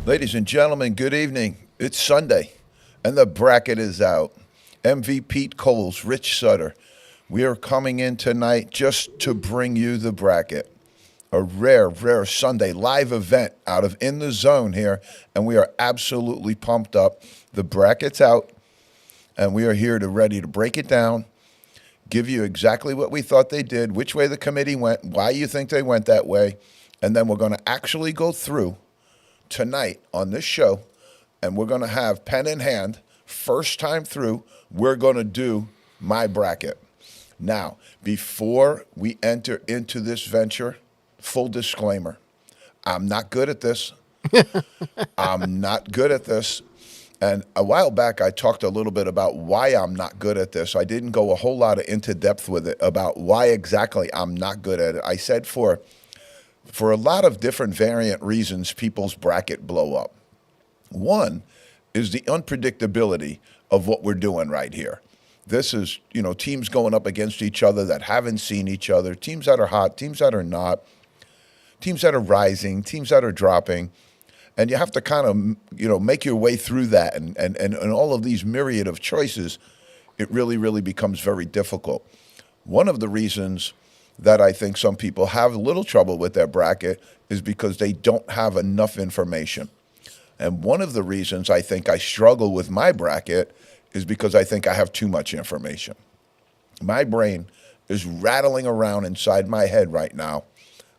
Ladies and gentlemen, good evening. It's Sunday, and the bracket is out. MVPete Coles, Rich Sutter. We are coming in tonight just to bring you the bracket. A rare Sunday live event out of In the Zone here, and we are absolutely pumped up. The bracket's out, and we are here ready to break it down, give you exactly what we thought they did, which way the committee went, why you think they went that way, and then we're going to actually go through tonight on this show, and we're going to have pen in hand, first time through, we're going to do my bracket. Now, before we enter into this venture, full disclaimer, I'm not good at this. I'm not good at this. And a while back, I talked a little bit about why I'm not good at this. I didn't go a whole lot into depth with it about why exactly I'm not good at it. I said for a lot of different variant reasons, people's bracket blow up. One is the unpredictability of what we're doing right here. This is, teams going up against each other that haven't seen each other, teams that are hot, teams that are not, teams that are rising, teams that are dropping. And you have to kind of, make your way through that. And all of these myriad of choices, it really becomes very difficult. One of the reasons that I think some people have a little trouble with their bracket is because they don't have enough information. And one of the reasons I think I struggle with my bracket is because I think I have too much information. My brain is rattling around inside my head right now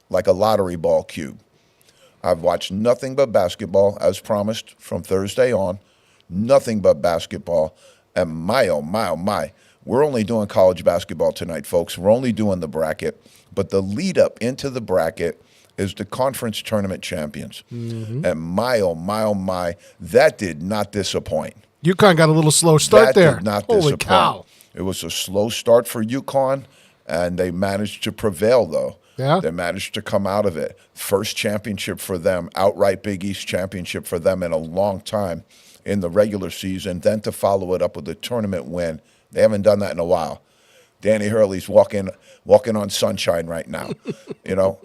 like a lottery ball cube. I've watched nothing but basketball, as promised, from Thursday on. Nothing but basketball. And my, oh, my, oh, my. We're only doing college basketball tonight, folks. We're only doing the bracket. But the lead up into the bracket is the conference tournament champions. Mm-hmm. And my, oh, my, oh, my, that did not disappoint. UConn got a little slow start there. That did not Holy disappoint. cow. It was a slow start for UConn, and they managed to prevail, though. Yeah. They managed to come out of it. First championship for them, outright Big East championship for them in a long time in the regular season, then to follow it up with a tournament win. They haven't done that in a while. Danny Hurley's walking on sunshine right now. You know,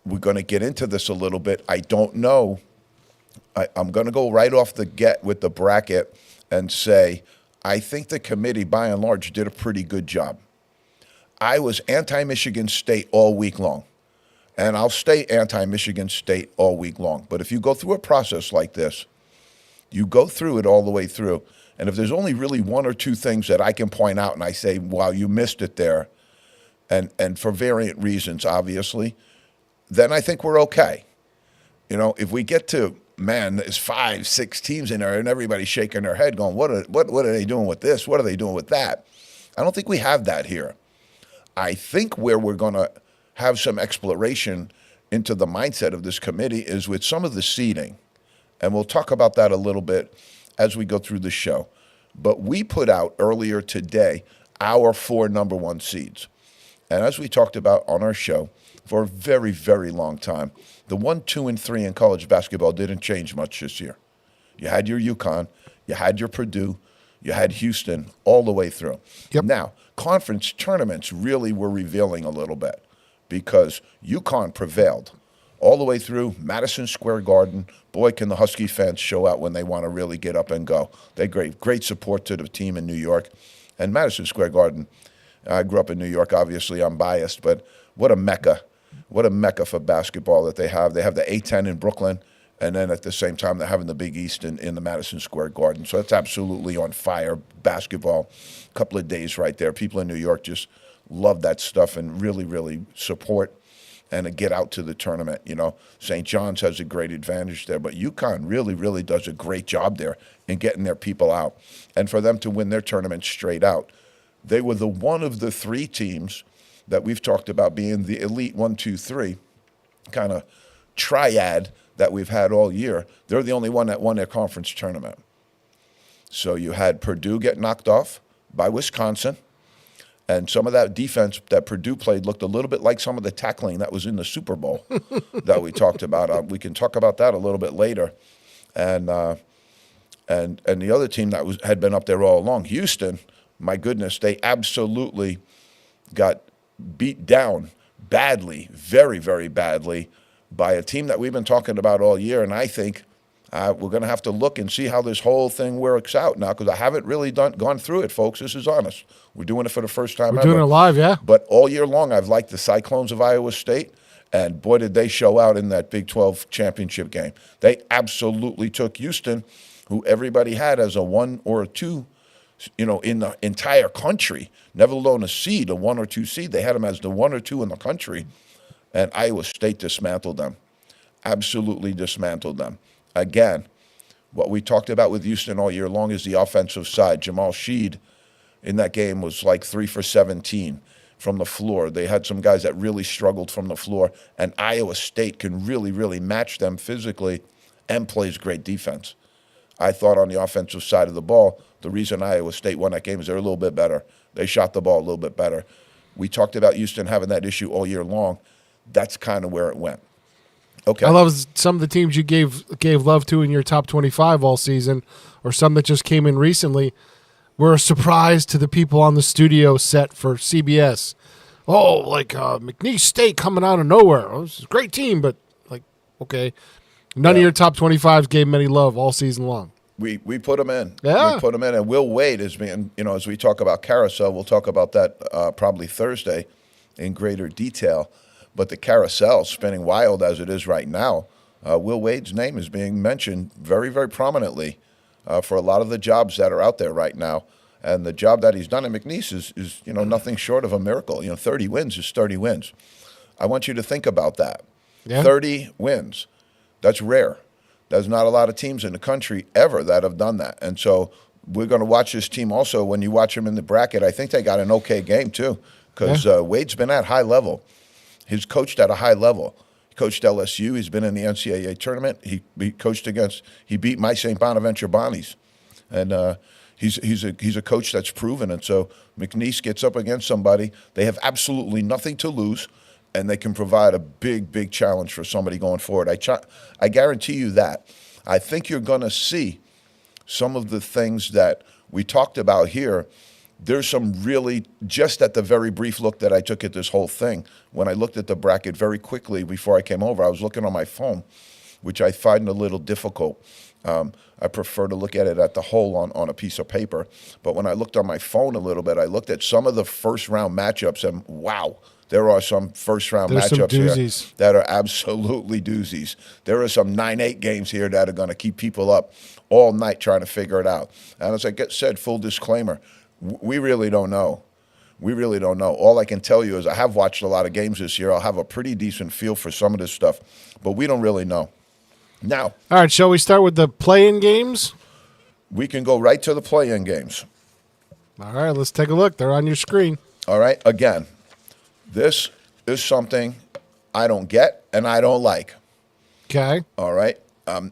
we're going to get into this a little bit. I don't know. I'm going to go right off the get with the bracket and say I think the committee, by and large, did a pretty good job. I was anti-Michigan State all week long, and I'll stay anti-Michigan State all week long. But if you go through a process like this, you go through it all the way through. And if there's only really one or two things that I can point out and I say, wow, you missed it there, and for variant reasons, obviously, then I think we're okay. You know, if we get to, man, there's 5, 6 teams in there and everybody's shaking their head going, what are they doing with this? What are they doing with that? I don't think we have that here. I think where we're going to have some exploration into the mindset of this committee is with some of the seeding. And we'll talk about that a little bit as we go through the show. But we put out earlier today our 4 number 1 seeds. And as we talked about on our show for a very, very long time, the 1, 2, and 3 in college basketball didn't change much this year. You had your UConn, you had your Purdue, you had Houston all the way through. Yep. Now, conference tournaments really were revealing a little bit because UConn prevailed all the way through Madison Square Garden. Boy, can the Husky fans show out when they want to really get up and go. They great support to the team in New York. And Madison Square Garden, I grew up in New York, obviously I'm biased, but what a mecca. What a mecca for basketball that they have. They have the A-10 in Brooklyn, and then at the same time they're having the Big East in the Madison Square Garden. So it's absolutely on fire basketball. A couple of days right there. People in New York just love that stuff and really, really support and get out to the tournament. You know, St. John's has a great advantage there, but UConn really, really does a great job there in getting their people out. And for them to win their tournament straight out, they were the one of the 3 teams that we've talked about being the elite 1, 2, 3 kind of triad that we've had all year. They're the only one that won their conference tournament. So you had Purdue get knocked off by Wisconsin, and some of that defense that Purdue played looked a little bit like some of the tackling that was in the Super Bowl that we talked about. We can talk about that a little bit later. And the other team that had been up there all along, Houston, my goodness, they absolutely got beat down badly, very, very badly, by a team that we've been talking about all year. And I think we're going to have to look and see how this whole thing works out now, because I haven't really gone through it, folks. This is honest. We're doing it for the first time ever. We're doing it live, yeah. But all year long, I've liked the Cyclones of Iowa State, and boy, did they show out in that Big 12 championship game. They absolutely took Houston, who everybody had as a 1 or a 2, you know, in the entire country, never alone a seed, a 1 or 2 seed. They had them as the 1 or 2 in the country, and Iowa State dismantled them, absolutely dismantled them. Again, what we talked about with Houston all year long is the offensive side. Jamal Sheed in that game was like 3 for 17 from the floor. They had some guys that really struggled from the floor, and Iowa State can really, really match them physically and plays great defense. I thought on the offensive side of the ball, the reason Iowa State won that game is they're a little bit better. They shot the ball a little bit better. We talked about Houston having that issue all year long. That's kind of where it went. Okay. I love some of the teams you gave love to in your top 25 all season, or some that just came in recently, were a surprise to the people on the studio set for CBS. Oh, like McNeese State coming out of nowhere. Oh, this is a great team, but like, okay. None of your top 25s gave them any love all season long. We put them in. Yeah. We put them in. And Will Wade is being, you know, as we talk about carousel, we'll talk about that probably Thursday in greater detail. But the carousel spinning wild as it is right now, Will Wade's name is being mentioned very, very prominently for a lot of the jobs that are out there right now. And the job that he's done at McNeese is nothing short of a miracle. 30 wins is 30 wins. I want you to think about that. Yeah. 30 wins. That's rare. There's not a lot of teams in the country ever that have done that. And so we're going to watch this team also. When you watch them in the bracket, I think they got an okay game too, because Wade's been at high level. He's coached at a high level. He coached LSU. He's been in the NCAA tournament. He beat my St. Bonaventure Bonnies. And he's a coach that's proven. And so McNeese gets up against somebody. They have absolutely nothing to lose, and they can provide a big, big challenge for somebody going forward. I guarantee you that. I think you're going to see some of the things that we talked about here. There's some really, just at the very brief look that I took at this whole thing, when I looked at the bracket very quickly before I came over, I was looking on my phone, which I find a little difficult. I prefer to look at it at the whole on a piece of paper. But when I looked on my phone a little bit, I looked at some of the first-round matchups, and wow, there are some first-round matchups here that are absolutely doozies. There are some 9-8 games here that are going to keep people up all night trying to figure it out. And as I said, full disclaimer, we really don't know. We really don't know. All I can tell you is I have watched a lot of games this year. I'll have a pretty decent feel for some of this stuff, but we don't really know. Now, all right, shall we start with the play-in games? We can go right to the play-in games. All right, let's take a look. They're on your screen. All right, again, this is something I don't get and I don't like. Okay. All right.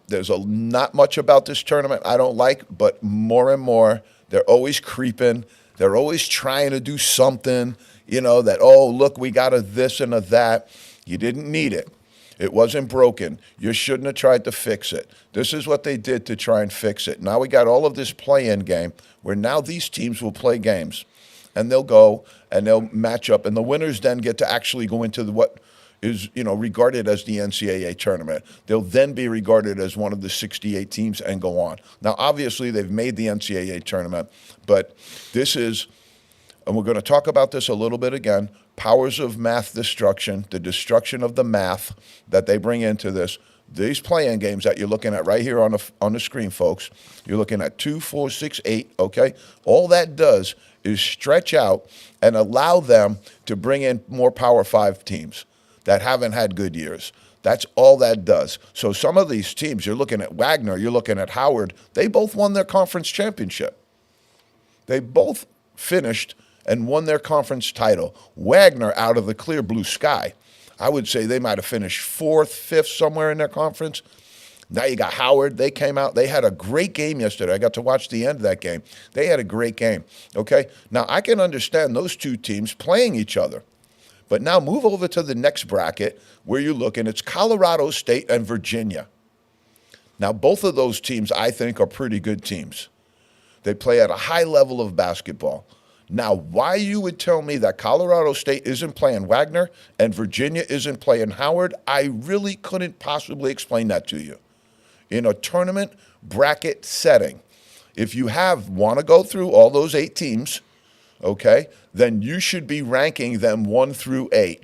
There's not much about this tournament I don't like, but more and more, they're always creeping. They're always trying to do something, that, oh, look, we got a this and a that. You didn't need it. It wasn't broken. You shouldn't have tried to fix it. This is what they did to try and fix it. Now we got all of this play-in game where now these teams will play games, and they'll go and they'll match up, and the winners then get to actually go into what is regarded as the NCAA tournament. They'll then be regarded as one of the 68 teams and go on. Now, obviously, they've made the NCAA tournament, but this is, and we're going to talk about this a little bit again, powers of math destruction, the destruction of the math that they bring into this. These play-in games that you're looking at right here on the screen, folks, you're looking at 2, 4, 6, 8, okay? All that does is stretch out and allow them to bring in more Power 5 teams that haven't had good years. That's all that does. So some of these teams, you're looking at Wagner, you're looking at Howard, they both won their conference championship. They both finished and won their conference title. Wagner out of the clear blue sky. I would say they might have finished 4th, 5th, somewhere in their conference. Now you got Howard. They came out. They had a great game yesterday. I got to watch the end of that game. They had a great game, okay? Now, I can understand those two teams playing each other. But now move over to the next bracket where you look, and it's Colorado State and Virginia. Now, both of those teams, I think, are pretty good teams. They play at a high level of basketball. Now, why you would tell me that Colorado State isn't playing Wagner and Virginia isn't playing Howard, I really couldn't possibly explain that to you. In a tournament bracket setting, if you want to go through all those 8 teams, okay, then you should be ranking them 1 through 8.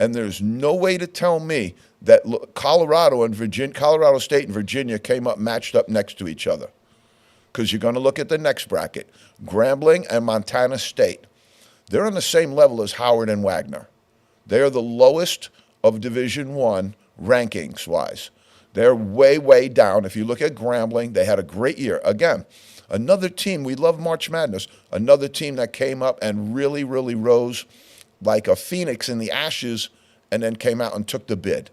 And there's no way to tell me that Colorado State and Virginia came up matched up next to each other. Because you're going to look at the next bracket, Grambling and Montana State. They're on the same level as Howard and Wagner. They are the lowest of Division I rankings-wise. They're way, way down. If you look at Grambling, they had a great year. Again, another team, we love March Madness, another team that came up and really, really rose like a phoenix in the ashes and then came out and took the bid.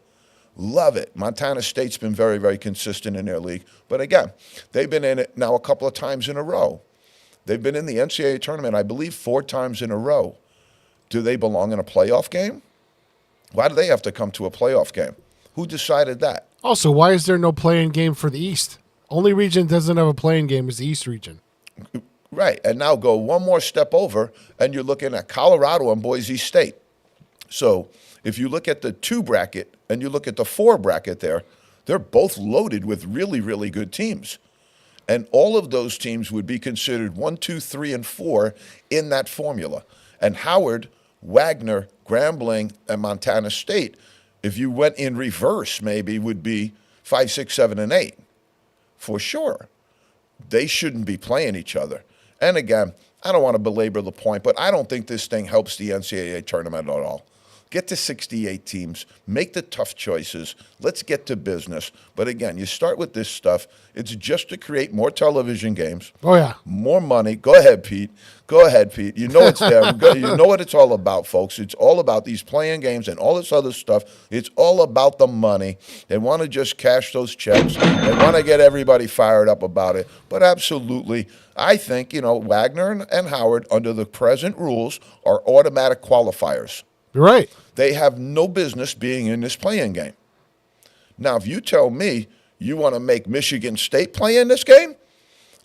Love it. Montana State's been very, very consistent in their league. But again, they've been in it now a couple of times in a row. They've been in the NCAA tournament, I believe, 4 times in a row. Do they belong in a playoff game? Why do they have to come to a playoff game? Who decided that? Also, why is there no play-in game for the East? Only region that doesn't have a play-in game is the East region. Right. And now go one more step over, and you're looking at Colorado and Boise State. So if you look at the 2 bracket and you look at the 4 bracket there, they're both loaded with really, really good teams. And all of those teams would be considered 1, 2, 3, and 4 in that formula. And Howard, Wagner, Grambling, and Montana State, if you went in reverse, maybe would be 5, 6, 7, and 8 for sure. they shouldn't be playing each other. And again, I don't want to belabor the point, but I don't think this thing helps the NCAA tournament at all. Get to 68 teams, make the tough choices, let's get to business. But again, you start with this stuff, it's just to create more television games. Oh, yeah. More money. Go ahead, Pete. Go ahead, Pete. You know it's there. You know what it's all about, folks. It's all about these playing games and all this other stuff. It's all about the money. They want to just cash those checks. They want to get everybody fired up about it. But absolutely, I think, Wagner and Howard, under the present rules, are automatic qualifiers. You're right. They have no business being in this playing game. Now, if you tell me you want to make Michigan State play in this game,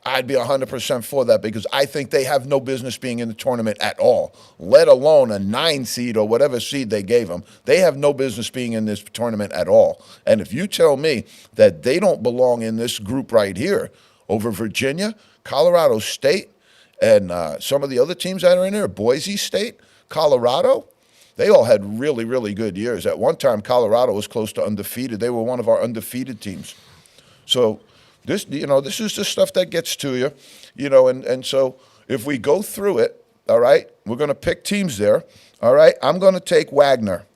I'd be 100% for that, because I think they have no business being in the tournament at all, let alone a 9 seed or whatever seed they gave them. They have no business being in this tournament at all. And if you tell me that they don't belong in this group right here over Virginia, Colorado State, and some of the other teams that are in there, Boise State, Colorado, they all had really, really good years. At one time, Colorado was close to undefeated. They were one of our undefeated teams. So this is the stuff that gets to you, and so if we go through it, all right, we're going to pick teams there, all right? I'm going to take Wagner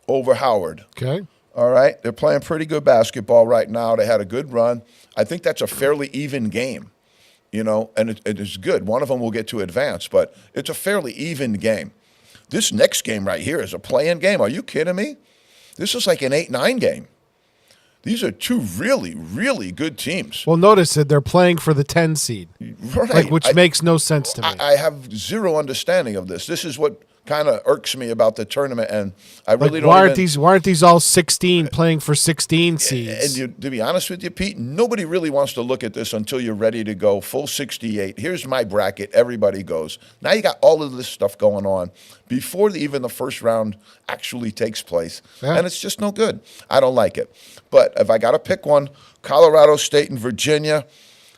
over Howard. Okay. All right? They're playing pretty good basketball right now. They had a good run. I think that's a fairly even game, and it is good. One of them will get to advance, but it's a fairly even game. This next game right here is a play-in game. Are you kidding me? This is like an 8-9 game. These are two really, really good teams. Well, notice that they're playing for the 10 seed, right? which makes no sense to me. I have zero understanding of this. This is what kind of irks me about the tournament, and I really don't. Why aren't these all 16 playing for 16 seeds? And to be honest with you, Pete, nobody really wants to look at this until you're ready to go full 68. Here's my bracket. Everybody goes. Now you got all of this stuff going on before even the first round actually takes place, and it's just no good. I don't like it. But if I got to pick one, Colorado State and Virginia,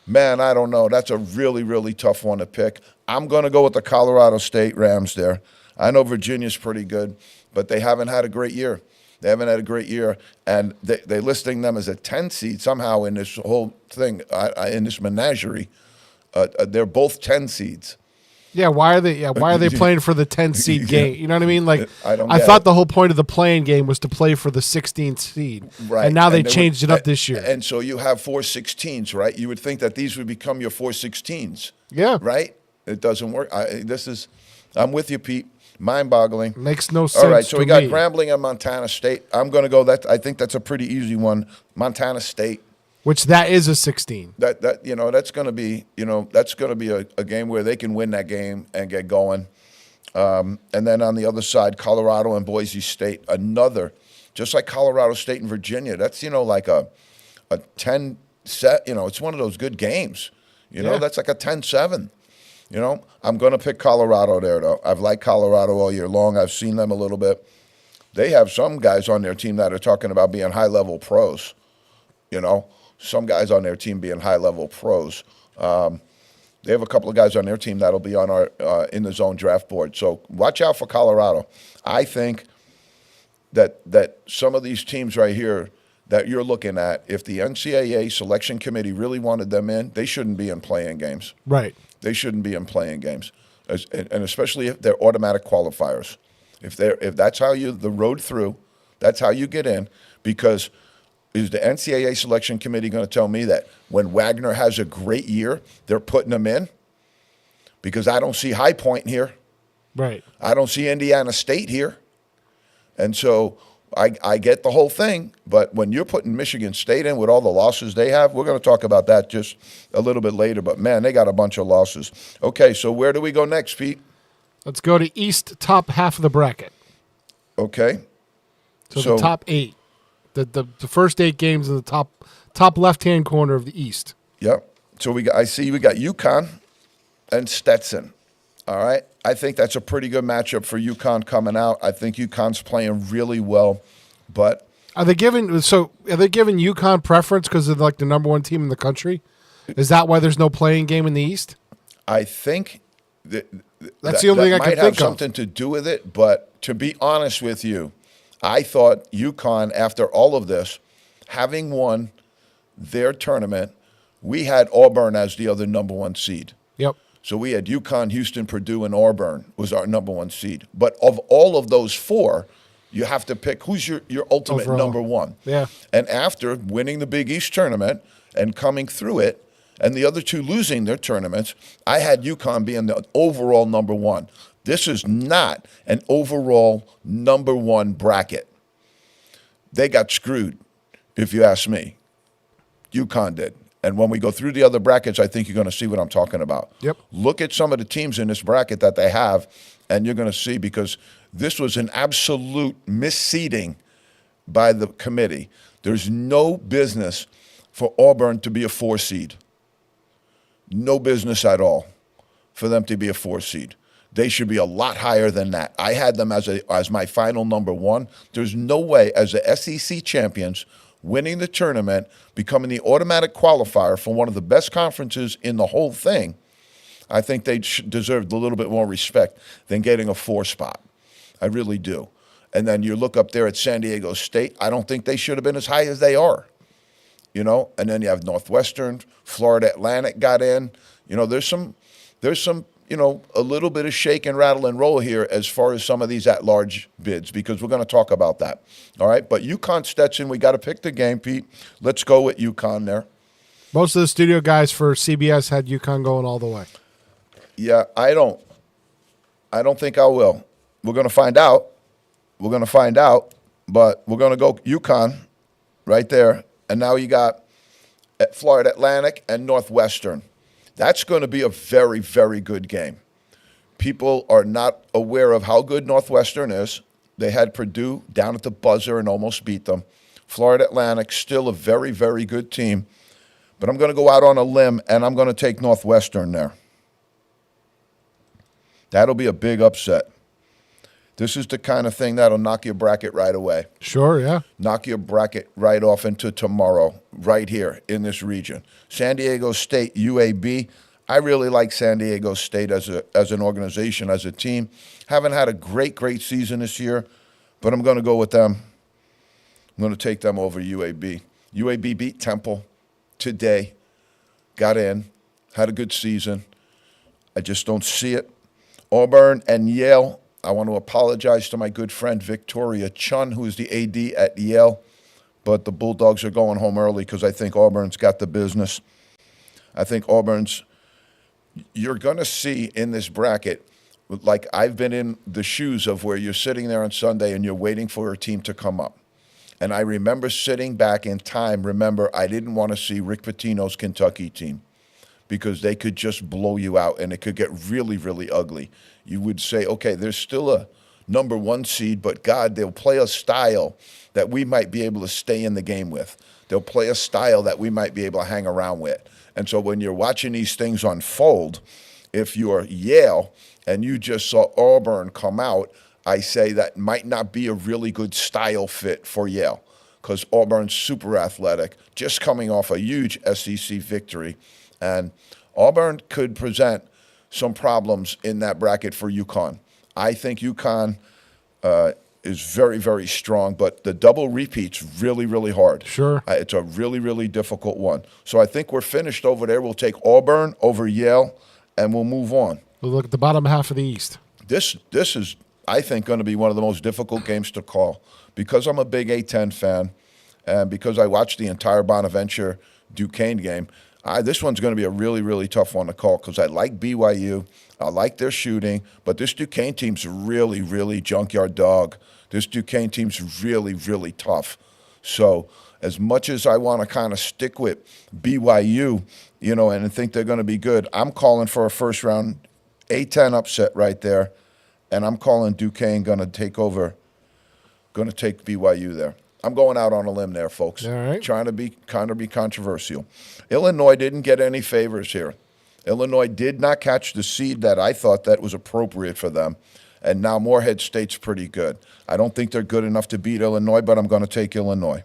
man, I don't know. That's a really, really tough one to pick. I'm going to go with the Colorado State Rams there. I know Virginia's pretty good, but they haven't had a great year. They haven't had a great year, and they're listing them as a 10 seed somehow in this whole thing, in this menagerie. They're both 10 seeds. Yeah, why are they playing for the 10 seed game? You know what I mean? Like, I thought the whole point of the playing game was to play for the 16th seed, right? And now they changed it up this year. And so you have 4 16s, right? You would think that these would become your 4 16s. Yeah, right. It doesn't work. I'm with you, Pete. Mind-boggling. Makes no sense. All right, so we got Grambling and Montana State. I'm going to go I think that's a pretty easy one. Montana State. Which that is a 16. That's going to be a game where they can win that game and get going. And then on the other side, Colorado and Boise State, another, just like Colorado State and Virginia. That's like a 10 set. It's one of those good games. That's like a 10-7. I'm going to pick Colorado there, though. I've liked Colorado all year long. I've seen them a little bit. They have some guys on their team that are talking about being high-level pros. Some guys on their team being high-level pros. They have a couple of guys on their team that'll be on our in the zone draft board. So watch out for Colorado. I think that some of these teams right here that you're looking at, if the NCAA selection committee really wanted them in, they shouldn't be in playing games. Right. They shouldn't be in playing games, and especially if they're automatic qualifiers. If that's how the road through, that's how you get in. Because is the NCAA selection committee going to tell me that when Wagner has a great year, they're putting him in? Because I don't see High Point here. Right. I don't see Indiana State here, and so I get the whole thing, but when you're putting Michigan State in with all the losses they have, we're going to talk about that just a little bit later, but man, they got a bunch of losses. Okay, so where do we go next, Pete? Let's go to East, top half of the bracket. Okay. So the top 8. The first 8 games in the top left-hand corner of the East. Yep. So I see we got UConn and Stetson. All right. I think that's a pretty good matchup for UConn coming out. I think UConn's playing really well, but are they giving UConn preference because they're like the number 1 team in the country? Is that why there's no playing game in the East? I think that's the only thing I can think of. Might have something to do with it, but to be honest with you, I thought UConn, after all of this, having won their tournament, we had Auburn as the other number 1 seed. Yep. So we had UConn, Houston, Purdue, and Auburn was our number 1 seed. But of all of those 4, you have to pick who's your ultimate Overall. number 1. Yeah. And after winning the Big East tournament and coming through it, and the other 2 losing their tournaments, I had UConn being the overall number 1. This is not an overall number 1 bracket. They got screwed, if you ask me. UConn did. And when we go through the other brackets, I think you're going to see what I'm talking about. Yep. Look at some of the teams in this bracket that they have, and you're going to see, because this was an absolute misseeding by the committee. There's no business for Auburn to be a 4 seed. No business at all for them to be a 4 seed. They should be a lot higher than that. I had them as my final number 1. There's no way, as the SEC champions, winning the tournament, becoming the automatic qualifier for one of the best conferences in the whole thing, I think they deserved a little bit more respect than getting a 4 spot. I really do. And then you look up there at San Diego State. I don't think they should have been as high as they are. You know, and then you have Northwestern, Florida Atlantic got in. You know, there's some, you know, a little bit of shake and rattle and roll here as far as some of these at-large bids, because we're going to talk about that. All right, but UConn, Stetson, we got to pick the game, Pete. Let's go with UConn there. Most of the studio guys for CBS had UConn going all the way. Yeah, I don't think I will. We're going to find out. We're going to find out, but we're going to go UConn right there. And now you got Florida Atlantic and Northwestern. That's going to be a very, very good game. People are not aware of how good Northwestern is. They had Purdue down at the buzzer and almost beat them. Florida Atlantic, still a very, very good team. But I'm going to go out on a limb, and I'm going to take Northwestern there. That'll be a big upset. This is the kind of thing that'll knock your bracket right away. Sure, yeah. Knock your bracket right off into tomorrow, right here in this region. San Diego State, UAB. I really like San Diego State as an organization, as a team. Haven't had a great season this year, but I'm going to go with them. I'm going to take them over UAB. UAB beat Temple today, got in, had a good season. I just don't see it. Auburn and Yale. I want to apologize to my good friend Victoria Chun, who is the AD at Yale, but the Bulldogs are going home early because I think Auburn's got the business. I think Auburn's, you're going to see in this bracket, like I've been in the shoes of where you're sitting there on Sunday and you're waiting for a team to come up. And I remember sitting back in time, I didn't want to see Rick Pitino's Kentucky team because they could just blow you out and it could get really, really ugly. You would say, okay, there's still a number 1 seed, but God, they'll play a style that we might be able to stay in the game with. They'll play a style that we might be able to hang around with. And so when you're watching these things unfold, if you're Yale and you just saw Auburn come out, I say that might not be a really good style fit for Yale because Auburn's super athletic, just coming off a huge SEC victory. And Auburn could present some problems in that bracket for UConn. I think UConn is very, very strong, but the double repeat's really, really hard. Sure. It's a really, really difficult one. So I think we're finished over there. We'll take Auburn over Yale, and we'll move on. We'll look at the bottom half of the East. This is, I think, going to be one of the most difficult games to call because I'm a big A-10 fan and because I watched the entire Bonaventure-Duquesne game. This one's going to be a really, really tough one to call because I like BYU. I like their shooting, but this Duquesne team's really, really junkyard dog. This Duquesne team's really, really tough. So as much as I want to kind of stick with BYU, and think they're going to be good, I'm calling for a first-round A-10 upset right there, and I'm calling Duquesne going to take BYU there. I'm going out on a limb there, folks. All right. Trying to be controversial. Illinois didn't get any favors here. Illinois did not catch the seed that I thought that was appropriate for them. And now Morehead State's pretty good. I don't think they're good enough to beat Illinois, but I'm going to take Illinois.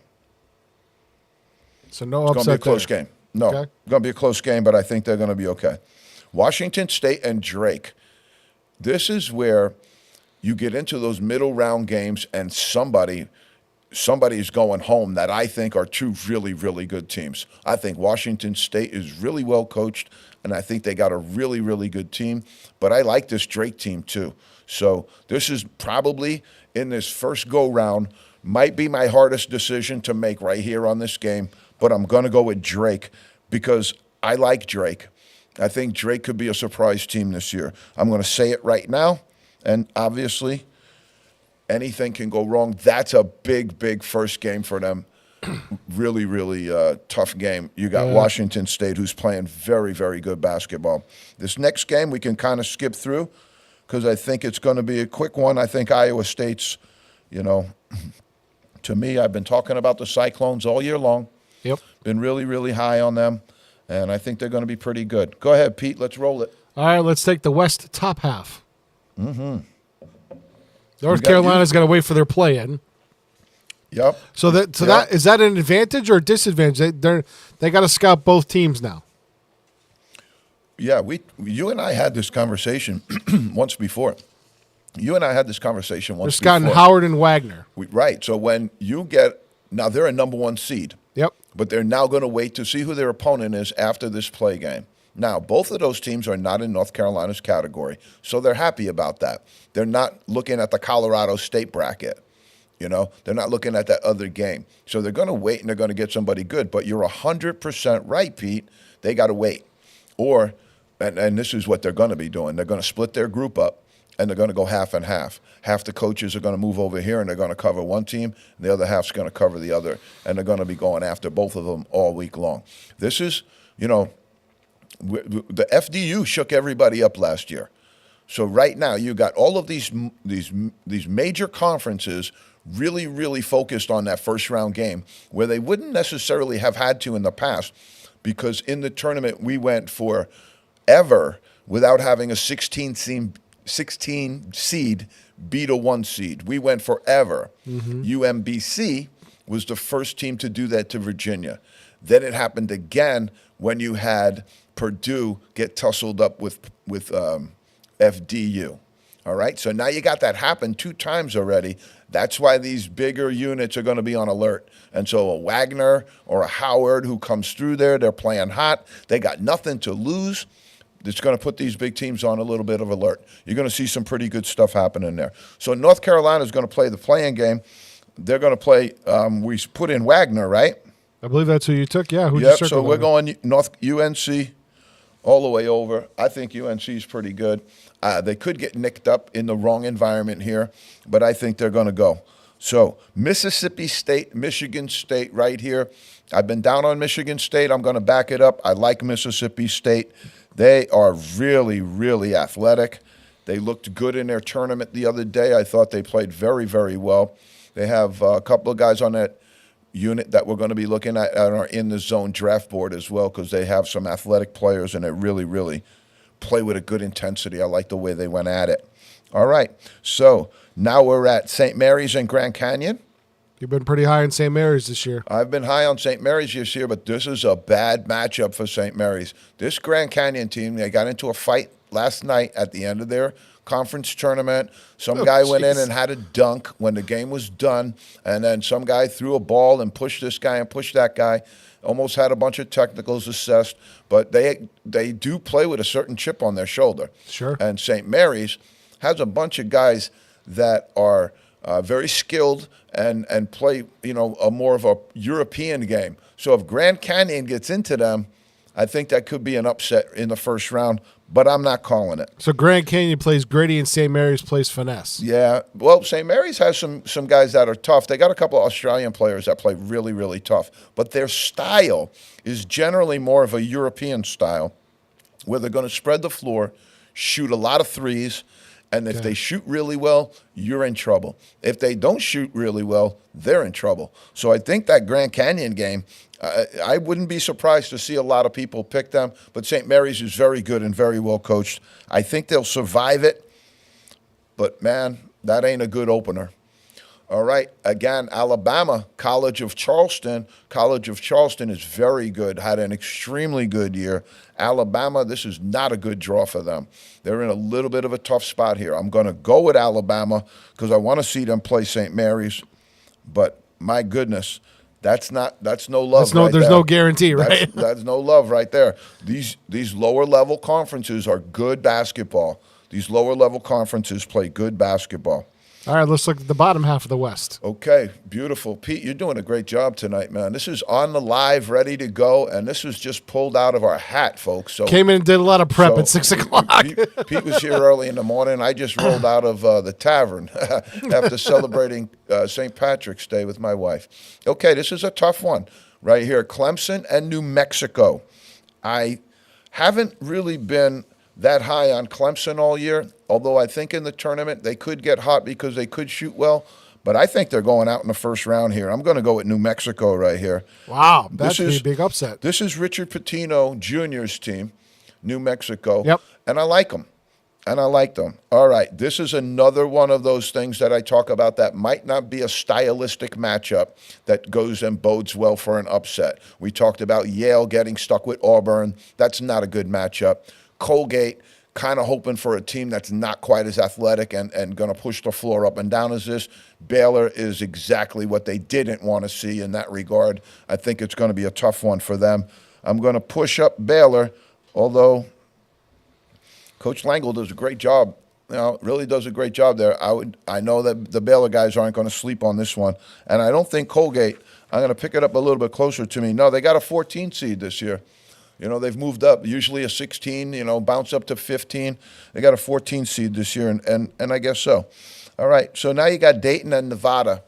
So no upset. It's going to be a close there. game. No, Okay. It's going to be a close game, but I think they're going to be okay. Washington State and Drake. This is where you get into those middle round games and somebody somebody's going home that I think are two really, really good teams. I think Washington State is really well coached, and I think they got a really, really good team. But I like this Drake team too. So this is probably, in this first go-round, might be my hardest decision to make right here on this game. But I'm going to go with Drake because I like Drake. I think Drake could be a surprise team this year. I'm going to say it right now, and obviously anything can go wrong. That's a big, big first game for them. Really, really tough game. You got Washington State, who's playing very, very good basketball. This next game we can kind of skip through because I think it's going to be a quick one. I think Iowa State's, to me, I've been talking about the Cyclones all year long. Yep. Been really, really high on them, and I think they're going to be pretty good. Go ahead, Pete. Let's roll it. All right, let's take the West top half. Mm-hmm. North Carolina's got to wait for their play-in. Yep. That is that an advantage or a disadvantage? They got to scout both teams now. Yeah, you and I had this conversation once before. They're scouting Howard and Wagner. Right. So when you get now, they're a number 1 seed. Yep. But they're now going to wait to see who their opponent is after this play game. Now, both of those teams are not in North Carolina's category, so they're happy about that. They're not looking at the Colorado State bracket. They're not looking at that other game. So they're going to wait, and they're going to get somebody good. But you're 100% right, Pete. They got to wait. And this is what they're going to be doing. They're going to split their group up, and they're going to go half and half. Half the coaches are going to move over here, and they're going to cover one team, and the other half's going to cover the other. And they're going to be going after both of them all week long. This is, the FDU shook everybody up last year. So right now you got all of these major conferences really, really focused on that first round game where they wouldn't necessarily have had to in the past because in the tournament we went for ever without having a 16 seed beat a 1 seed. We went forever. Mm-hmm. UMBC was the first team to do that to Virginia. Then it happened again when you had Purdue get tussled up with FDU. All right, so now you got that happen 2 times already. That's why these bigger units are going to be on alert. And so a Wagner or a Howard who comes through there, they're playing hot. They got nothing to lose. It's going to put these big teams on a little bit of alert. You're going to see some pretty good stuff happening there. So North Carolina is going to play the play-in game. They're going to play, we put in Wagner, right? I believe that's who you took, yeah. Yep, so we're going UNC all the way over. I think UNC is pretty good. They could get nicked up in the wrong environment here, but I think they're going to go. So Mississippi State, Michigan State right here. I've been down on Michigan State. I'm going to back it up. I like Mississippi State. They are really, really athletic. They looked good in their tournament the other day. I thought they played very, very well. They have a couple of guys on that unit that we're going to be looking at are in the zone draft board as well because they have some athletic players and they really, really play with a good intensity. I like the way they went at it. All right, so now we're at St. Mary's and Grand Canyon. You've been pretty high in St. Mary's this year. I've been high on St. Mary's this year, but this is a bad matchup for St. Mary's. This Grand Canyon team, they got into a fight last night at the end of their conference tournament. Some guy went in and had a dunk when the game was done, and then some guy threw a ball and pushed this guy and pushed that guy. Almost had a bunch of technicals assessed, but they do play with a certain chip on their shoulder. Sure. And St. Mary's has a bunch of guys that are very skilled and play, a more of a European game. So if Grand Canyon gets into them, I think that could be an upset in the first round, but I'm not calling it. So Grand Canyon plays gritty and St. Mary's plays finesse. Yeah. Well, St. Mary's has some guys that are tough. They got a couple of Australian players that play really, really tough. But their style is generally more of a European style where they're going to spread the floor, shoot a lot of threes, and if they shoot really well, you're in trouble. If they don't shoot really well, they're in trouble. So I think that Grand Canyon game, I wouldn't be surprised to see a lot of people pick them, but St. Mary's is very good and very well coached. I think they'll survive it, but, man, that ain't a good opener. All right, again, Alabama, College of Charleston. College of Charleston is very good, had an extremely good year. Alabama, this is not a good draw for them. They're in a little bit of a tough spot here. I'm going to go with Alabama because I want to see them play St. Mary's, but my goodness, that's no love. There's no guarantee, right? That's no love right there. These lower level conferences are good basketball. These lower level conferences play good basketball. All right, let's look at the bottom half of the West. Okay, beautiful. Pete, you're doing a great job tonight, man. This is on the live, ready to go, and this was just pulled out of our hat, folks. So Came in and did a lot of prep at 6 o'clock. Pete was here early in the morning. I just rolled out of the tavern after celebrating St. Patrick's Day with my wife. Okay, this is a tough one right here. Clemson and New Mexico. I haven't really been that high on Clemson all year, although I think in the tournament they could get hot because they could shoot well. But I think they're going out in the first round here. I'm going to go with New Mexico right here. Wow, that's a big upset. This is Richard Pitino Jr.'s team, New Mexico. Yep. And I like them. All right, this is another one of those things that I talk about that might not be a stylistic matchup that goes and bodes well for an upset. We talked about Yale getting stuck with Auburn. That's not a good matchup. Colgate, kind of hoping for a team that's not quite as athletic and going to push the floor up and down as this. Baylor is exactly what they didn't want to see in that regard. I think it's going to be a tough one for them. I'm going to push up Baylor, although Coach Langle does a great job. Really does a great job there. I know that the Baylor guys aren't going to sleep on this one. And I don't think Colgate, I'm going to pick it up a little bit closer to me. No, they got a 14 seed this year. They've moved up, usually a 16, bounce up to 15. They got a 14 seed this year, and I guess so. All right, so now you got Dayton and Nevada.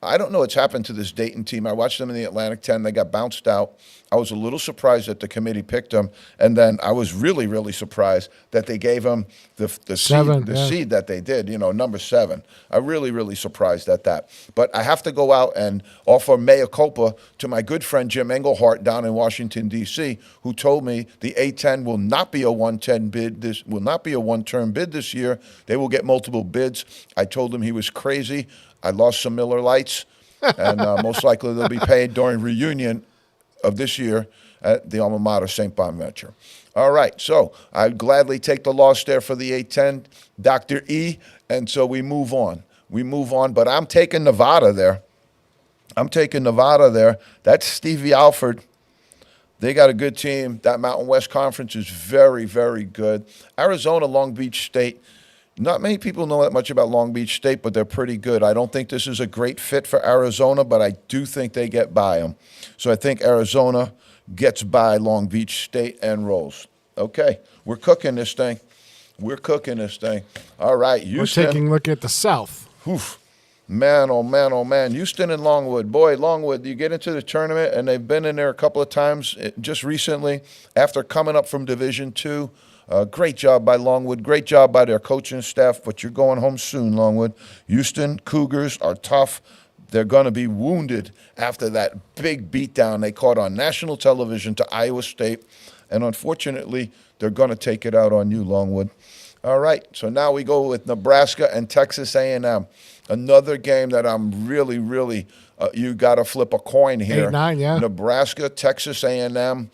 I don't know what's happened to this Dayton team. I watched them in the Atlantic 10. They got bounced out. I was a little surprised that the committee picked them, and then I was really, really surprised that they gave them the seed that they did, number 7. I'm really, really surprised at that. But I have to go out and offer mea culpa to my good friend Jim Engelhart down in Washington, D.C., who told me the A-10 will not be a one-term bid. This will not be a one-term bid this year. They will get multiple bids. I told him he was crazy. I lost some Miller Lights, and most likely they'll be paid during reunion of this year at the alma mater, St. Bonaventure. All right, so I'd gladly take the loss there for the A-10, Dr. E, and so we move on. But I'm taking Nevada there. That's Stevie Alford. They got a good team. That Mountain West Conference is very, very good. Arizona, Long Beach State. Not many people know that much about Long Beach State, but they're pretty good. I don't think this is a great fit for Arizona, but I do think they get by them. So I think Arizona gets by Long Beach State and rolls. Okay, we're cooking this thing. All right, Houston. We're taking a look at the South. Oof. Man, oh man, oh man. Houston and Longwood. Boy, Longwood, you get into the tournament, and they've been in there a couple of times just recently after coming up from Division II. Great job by Longwood. Great job by their coaching staff, but you're going home soon, Longwood. Houston Cougars are tough. They're going to be wounded after that big beatdown they caught on national television to Iowa State, and unfortunately, they're going to take it out on you, Longwood. All right, so now we go with Nebraska and Texas A&M. Another game that I'm really, really, you got to flip a coin here. 8-9, yeah. Nebraska, Texas A&M.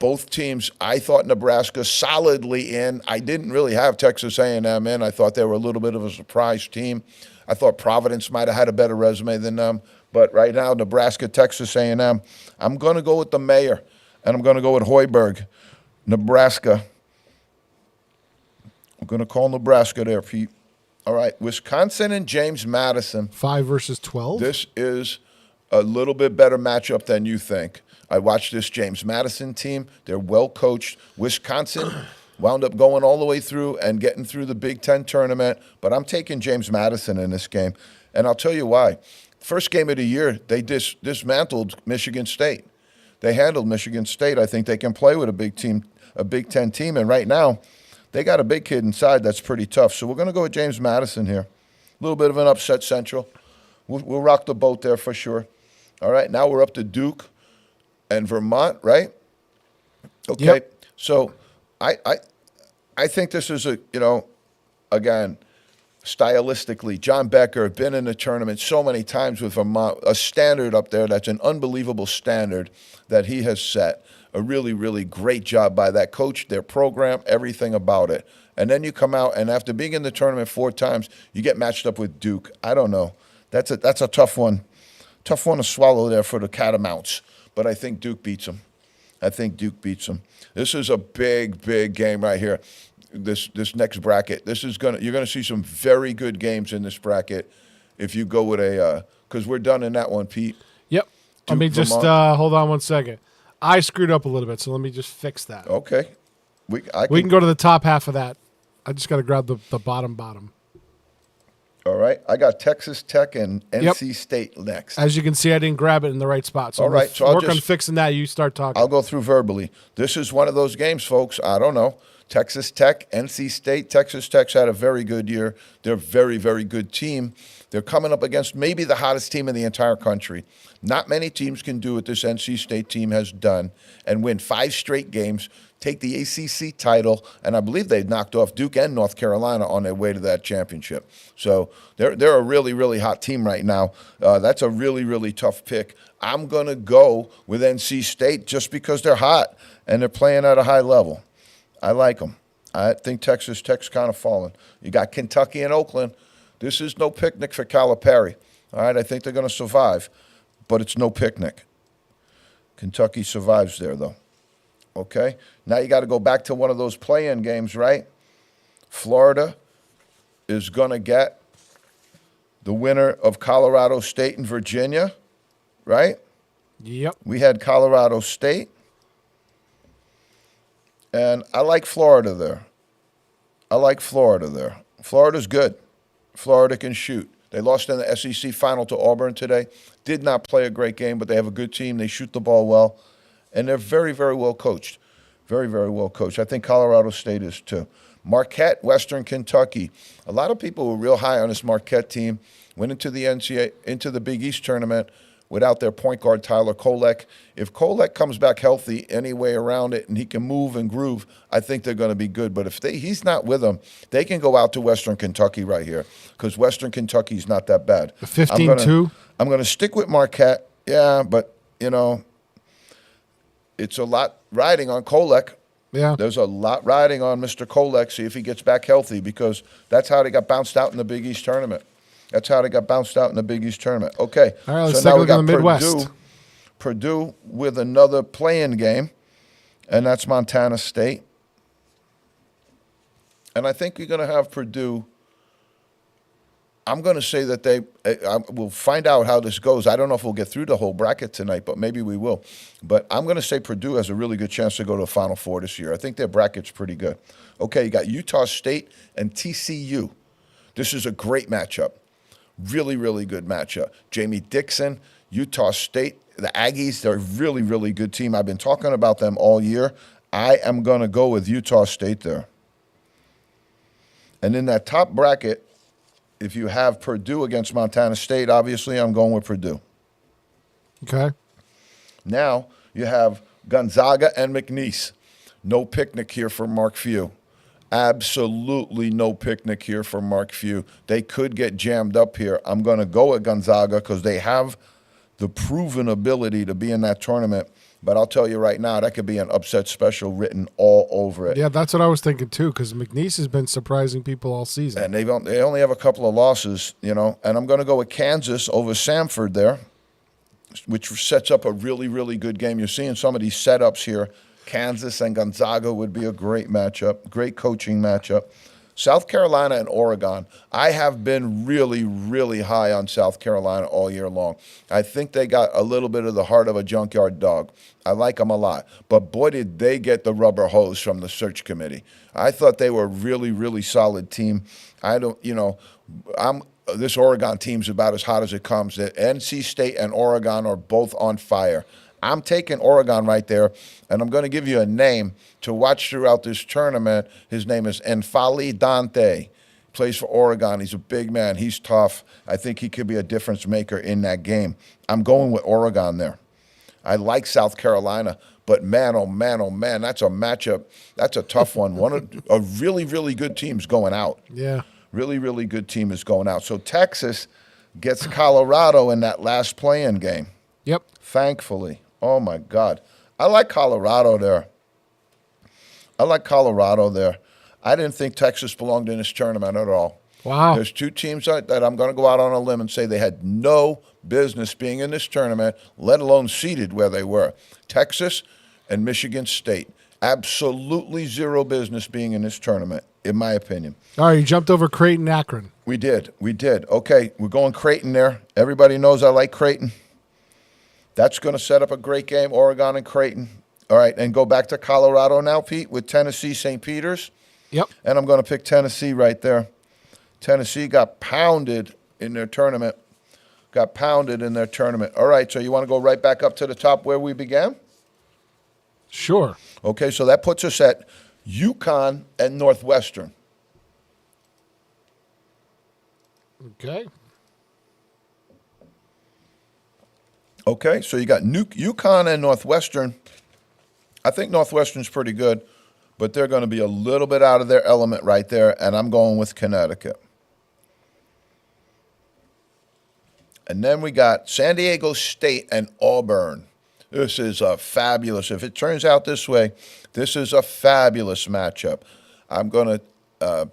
Both teams, I thought Nebraska solidly in. I didn't really have Texas A&M in. I thought they were a little bit of a surprise team. I thought Providence might have had a better resume than them. But right now, Nebraska, Texas A&M. I'm going to go with the mayor, and I'm going to go with Hoiberg, Nebraska. I'm going to call Nebraska there, Pete. All right, Wisconsin and James Madison. 5 versus 12. This is a little bit better matchup than you think. I watched this James Madison team. They're well coached. Wisconsin wound up going all the way through and getting through the Big Ten tournament, but I'm taking James Madison in this game, and I'll tell you why. First game of the year, they dismantled Michigan State. They handled Michigan State. I think they can play with a big team, a Big Ten team, and right now they got a big kid inside that's pretty tough. So we're going to go with James Madison here. A little bit of an upset Central. We'll rock the boat there for sure. All right, now we're up to Duke and Vermont, right? Okay, Yep. So I think this is again, stylistically, John Becker been in the tournament so many times with Vermont, a standard up there that's an unbelievable standard that he has set. A really, really great job by that coach, their program, everything about it. And then you come out, and after being in the tournament 4 times, you get matched up with Duke. I don't know. That's a tough one. Tough one to swallow there for the Catamounts, but I think Duke beats them. This is a big, big game right here. This next bracket. You're gonna see some very good games in this bracket if you go with because we're done in that one, Pete. Yep. Let me just hold on one second. I screwed up a little bit, so let me just fix that. Okay. We can go to the top half of that. I just got to grab the bottom. All right. I got Texas Tech and NC State next. As you can see, I didn't grab it in the right spot. So all right. So I'll work on fixing that. You start talking. I'll go through verbally. This is one of those games, folks. I don't know. Texas Tech, NC State. Texas Tech's had a very good year. They're a very, very good team. They're coming up against maybe the hottest team in the entire country. Not many teams can do what this NC State team has done and win 5 straight games, take the ACC title, and I believe they knocked off Duke and North Carolina on their way to that championship. So they're a really, really hot team right now. That's a really, really tough pick. I'm going to go with NC State just because they're hot and they're playing at a high level. I like them. I think Texas Tech's kind of fallen. You got Kentucky and Oakland. This is no picnic for Calipari. All right, I think they're going to survive, but it's no picnic. Kentucky survives there, though. Okay? Now you got to go back to one of those play-in games, right? Florida is going to get the winner of Colorado State and Virginia, right? Yep. We had Colorado State. And I like Florida there. Florida's good. Florida can shoot. They lost in the SEC final to Auburn today. Did not play a great game, but they have a good team. They shoot the ball well. And they're very, very well coached. Very, very well coached. I think Colorado State is too. Marquette, Western Kentucky. A lot of people were real high on this Marquette team. Went into the NCAA, into the Big East tournament without their point guard, Tyler Kolek. If Kolek comes back healthy any way around it and he can move and groove, I think they're going to be good. But if he's not with them, they can go out to Western Kentucky right here because Western Kentucky's not that bad. 15-2? I'm going to stick with Marquette. Yeah, but, it's a lot riding on Kolek. Yeah. There's a lot riding on Mr. Kolek, see if he gets back healthy because that's how they got bounced out in the Big East tournament. Okay. All right, let's so take now a we look got at the Midwest. Purdue with another play-in game, and that's Montana State. And I think you're going to have Purdue. I'm going to say that we'll find out how this goes. I don't know if we'll get through the whole bracket tonight, but maybe we will. But I'm going to say Purdue has a really good chance to go to the Final Four this year. I think their bracket's pretty good. Okay, you got Utah State and TCU. This is a great matchup. Really, really good matchup. Jamie Dixon, Utah State, the Aggies, they're a really, really good team. I've been talking about them all year. I am going to go with Utah State there. And in that top bracket, if you have Purdue against Montana State, obviously I'm going with Purdue. Okay. Now you have Gonzaga and McNeese. No picnic here for Mark Few. Absolutely no picnic here for Mark Few. They could get jammed up here. I'm going to go with Gonzaga because they have the proven ability to be in that tournament. But I'll tell you right now, that could be an upset special written all over it. Yeah, that's what I was thinking too, because McNeese has been surprising people all season. And they only have a couple of losses, And I'm going to go with Kansas over Samford there, which sets up a really, really good game. You're seeing some of these setups here. Kansas and Gonzaga would be a great matchup, great coaching matchup. South Carolina and Oregon. I have been really, really high on South Carolina all year long. I think they got a little bit of the heart of a junkyard dog. I like them a lot. But boy, did they get the rubber hose from the search committee. I thought they were a really, really solid team. This Oregon team's about as hot as it comes. The NC State and Oregon are both on fire. I'm taking Oregon right there, and I'm going to give you a name to watch throughout this tournament. His name is N'Faly Dante. Plays for Oregon. He's a big man. He's tough. I think he could be a difference maker in that game. I'm going with Oregon there. I like South Carolina, but man, oh man, that's a matchup. That's a tough one. A really, really good team's going out. Yeah. Really, really good team is going out. So Texas gets Colorado in that last play-in game. Yep. Thankfully. Oh, my God. I like Colorado there. I didn't think Texas belonged in this tournament at all. Wow. There's two teams that I'm going to go out on a limb and say they had no business being in this tournament, let alone seated where they were. Texas and Michigan State. Absolutely zero business being in this tournament, in my opinion. All right, you jumped over Creighton, Akron. We did. Okay, we're going Creighton there. Everybody knows I like Creighton. That's going to set up a great game, Oregon and Creighton. All right, and go back to Colorado now, Pete, with Tennessee, St. Peter's. Yep. And I'm going to pick Tennessee right there. Tennessee got pounded in their tournament. All right, so you want to go right back up to the top where we began? Sure. Okay, so that puts us at UConn and Northwestern. Okay. Okay, so you got UConn and Northwestern. I think Northwestern's pretty good, but they're going to be a little bit out of their element right there, and I'm going with Connecticut. And then we got San Diego State and Auburn. This is a fabulous, if it turns out this way, this is a fabulous matchup. I'm going to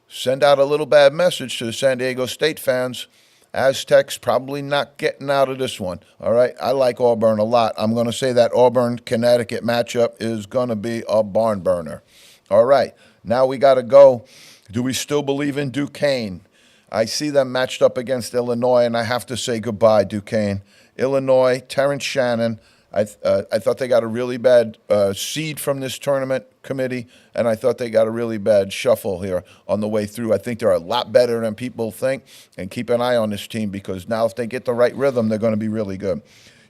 send out a little bad message to the San Diego State fans. Aztecs probably not getting out of this one. All right, I like Auburn a lot. I'm going to say that Auburn-Connecticut matchup is going to be a barn burner. All right, now we got to go. Do we still believe in Duquesne? I see them matched up against Illinois, and I have to say goodbye, Duquesne. Illinois, Terrence Shannon. I thought they got a really bad seed from this tournament committee, and I thought they got a really bad shuffle here on the way through. I think they're a lot better than people think, and keep an eye on this team because now if they get the right rhythm, they're going to be really good.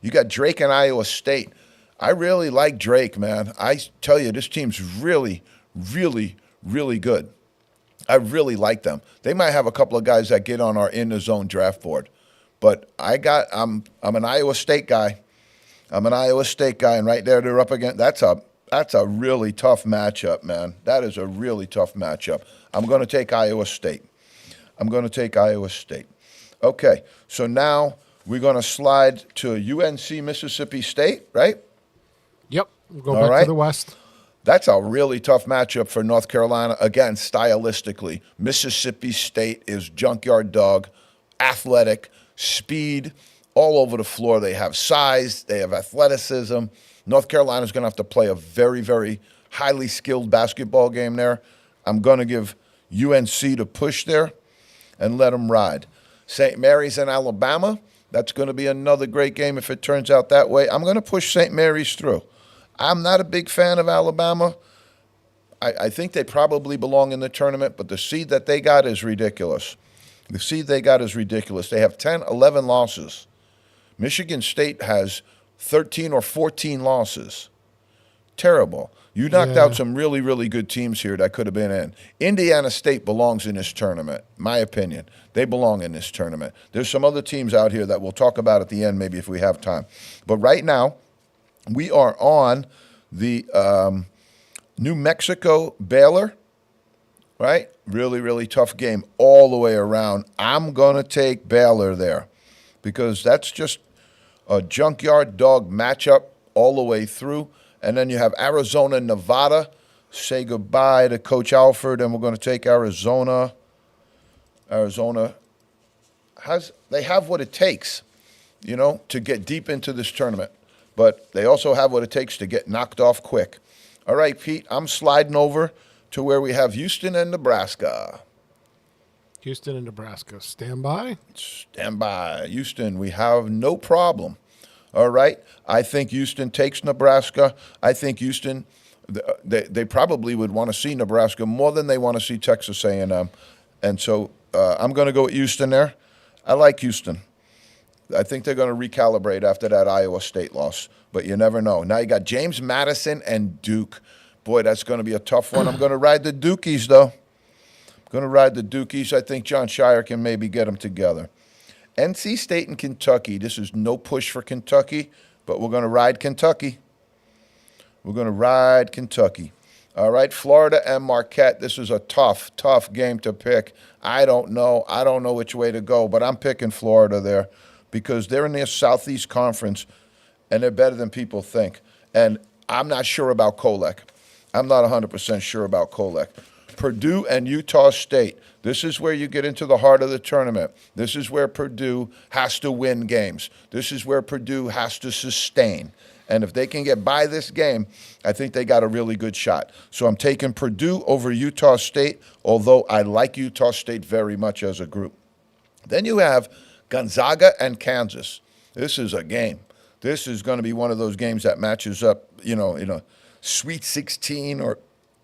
You got Drake and Iowa State. I really like Drake, man. I tell you, this team's really, really, really good. I really like them. They might have a couple of guys that get on our in-the-zone draft board, but I'm an Iowa State guy. I'm an Iowa State guy, and right there they're up against. That's a really tough matchup, man. That is a really tough matchup. I'm going to take Iowa State. Okay, so now we're going to slide to UNC Mississippi State, right? Yep. We'll go back to the West. That's a really tough matchup for North Carolina. Again, stylistically, Mississippi State is junkyard dog, athletic, speed, all over the floor. They have size. They have athleticism. North Carolina's going to have to play a very, very highly skilled basketball game there. I'm going to give UNC to push there and let them ride. St. Mary's and Alabama, that's going to be another great game if it turns out that way. I'm going to push St. Mary's through. I'm not a big fan of Alabama. I think they probably belong in the tournament, but the seed that they got is ridiculous. They have 10, 11 losses. Michigan State has 13 or 14 losses. Terrible. You knocked out some really, really good teams here that could have been in. Indiana State belongs in this tournament, my opinion. They belong in this tournament. There's some other teams out here that we'll talk about at the end maybe if we have time. But right now, we are on the New Mexico Baylor, right? Really, really tough game all the way around. I'm going to take Baylor there because that's just a junkyard dog matchup all the way through. And then you have Arizona and Nevada. Say goodbye to Coach Alford, and we're going to take Arizona. They have what it takes, to get deep into this tournament. But they also have what it takes to get knocked off quick. All right, Pete, I'm sliding over to where we have Houston and Nebraska. Houston and Nebraska. Stand by. Stand by. Houston, we have no problem. All right. I think Houston takes Nebraska. I think Houston, they probably would want to see Nebraska more than they want to see Texas A&M. And so I'm going to go with Houston there. I like Houston. I think they're going to recalibrate after that Iowa State loss, but you never know. Now you got James Madison and Duke. Boy, that's going to be a tough one. I'm going to ride the Dukies, though. I think John Shire can maybe get them together. NC State and Kentucky. This is no push for Kentucky, but we're going to ride Kentucky. All right, Florida and Marquette. This is a tough game to pick. I don't know which way to go, but I'm picking Florida there because they're in their Southeast Conference, and they're better than people think. And I'm not sure about Kolek. I'm not 100% sure about Kolek. Purdue and Utah State. This is where you get into the heart of the tournament. This is where Purdue has to win games. This is where Purdue has to sustain. And if they can get by this game, I think they got a really good shot. So I'm taking Purdue over Utah State, although I like Utah State very much as a group. Then you have Gonzaga and Kansas. This is a game. This is going to be one of those games that matches up, in a Sweet 16 or,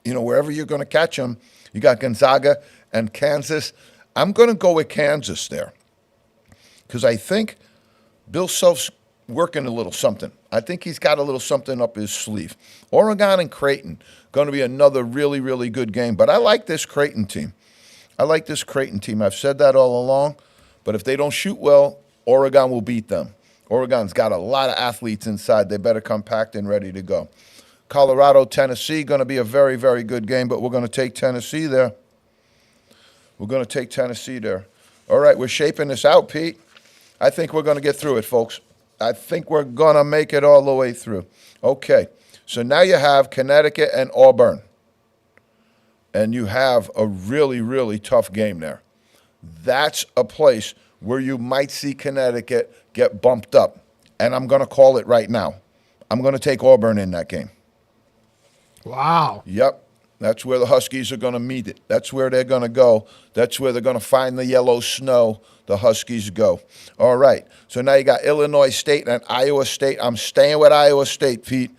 wherever you're going to catch them. You got Gonzaga and Kansas. I'm going to go with Kansas there because I think Bill Self's working a little something. I think he's got a little something up his sleeve. Oregon and Creighton, going to be another really, really good game. But I like this Creighton team. I've said that all along. But if they don't shoot well, Oregon will beat them. Oregon's got a lot of athletes inside. They better come packed and ready to go. Colorado, Tennessee, going to be a very, very good game, but we're going to take Tennessee there. All right, we're shaping this out, Pete. I think we're going to get through it, folks. I think we're going to make it all the way through. Okay, so now you have Connecticut and Auburn. And you have a really, really tough game there. That's a place where you might see Connecticut get bumped up. And I'm going to call it right now. I'm going to take Auburn in that game. Wow. Yep. That's where the Huskies are going to meet it. That's where they're going to go. That's where they're going to find the yellow snow. The Huskies go. All right. So now you got Illinois State and Iowa State. I'm staying with Iowa State, Pete.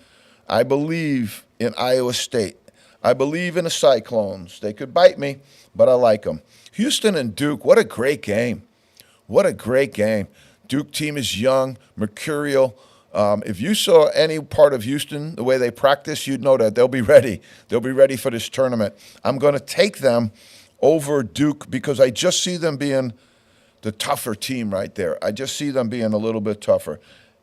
I believe in Iowa State. I believe in the Cyclones. They could bite me, but I like them. Houston and Duke, what a great game. Duke team is young, mercurial. If you saw any part of Houston, the way they practice, you'd know that they'll be ready. They'll be ready for this tournament. I'm going to take them over Duke because I just see them being the tougher team right there. I just see them being a little bit tougher.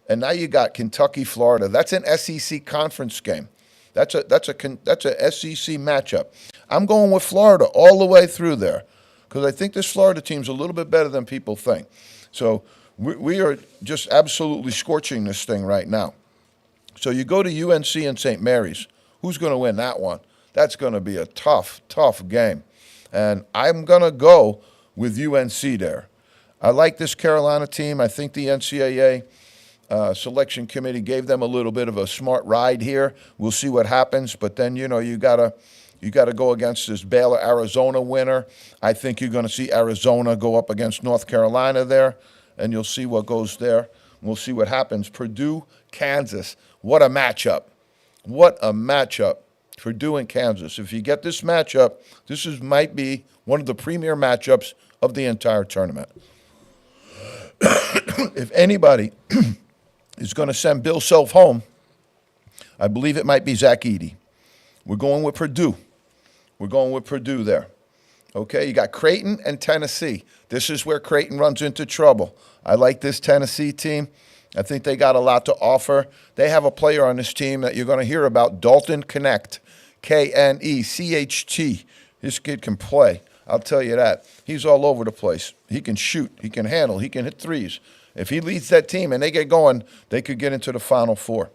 And now you got Kentucky, Florida. That's an SEC conference game. That's a SEC matchup. I'm going with Florida all the way through there because I think this Florida team's a little bit better than people think. So we are just absolutely scorching this thing right now. So you go to UNC and St. Mary's. Who's going to win that one? That's going to be a tough, tough game. And I'm going to go with UNC there. I like this Carolina team. I think the NCAA selection committee gave them a little bit of a smart ride here. We'll see what happens. But then, you gotta go against this Baylor, Arizona winner. I think you're going to see Arizona go up against North Carolina there. And you'll see what goes there. We'll see what happens. Purdue, Kansas. What a matchup. Purdue and Kansas. If you get this matchup, might be one of the premier matchups of the entire tournament. If anybody is going to send Bill Self home, I believe it might be Zach Edey. We're going with Purdue. There. Okay, you got Creighton and Tennessee. This is where Creighton runs into trouble. I like this Tennessee team. I think they got a lot to offer. They have a player on this team that you're going to hear about, Dalton Knecht, Knecht. This kid can play. I'll tell you that. He's all over the place. He can shoot. He can handle. He can hit threes. If he leads that team and they get going, they could get into the Final Four.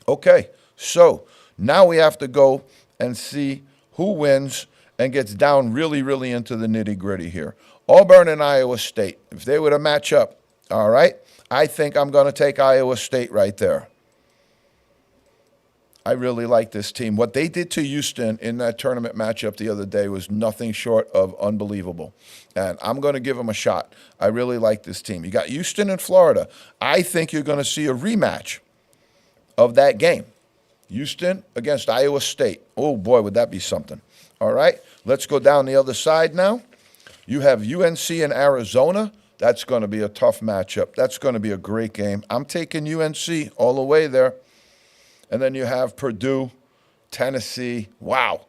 Okay, so now we have to go and see who wins and gets down really, really into the nitty-gritty here. Auburn and Iowa State. If they were to match up, all right, I think I'm going to take Iowa State right there. I really like this team. What they did to Houston in that tournament matchup the other day was nothing short of unbelievable. And I'm going to give them a shot. I really like this team. You got Houston and Florida. I think you're going to see a rematch of that game. Houston against Iowa State. Oh, boy, would that be something. All right, let's go down the other side now. You have UNC and Arizona. That's going to be a tough matchup. That's going to be a great game. I'm taking UNC all the way there. And then you have Purdue, Tennessee. Wow.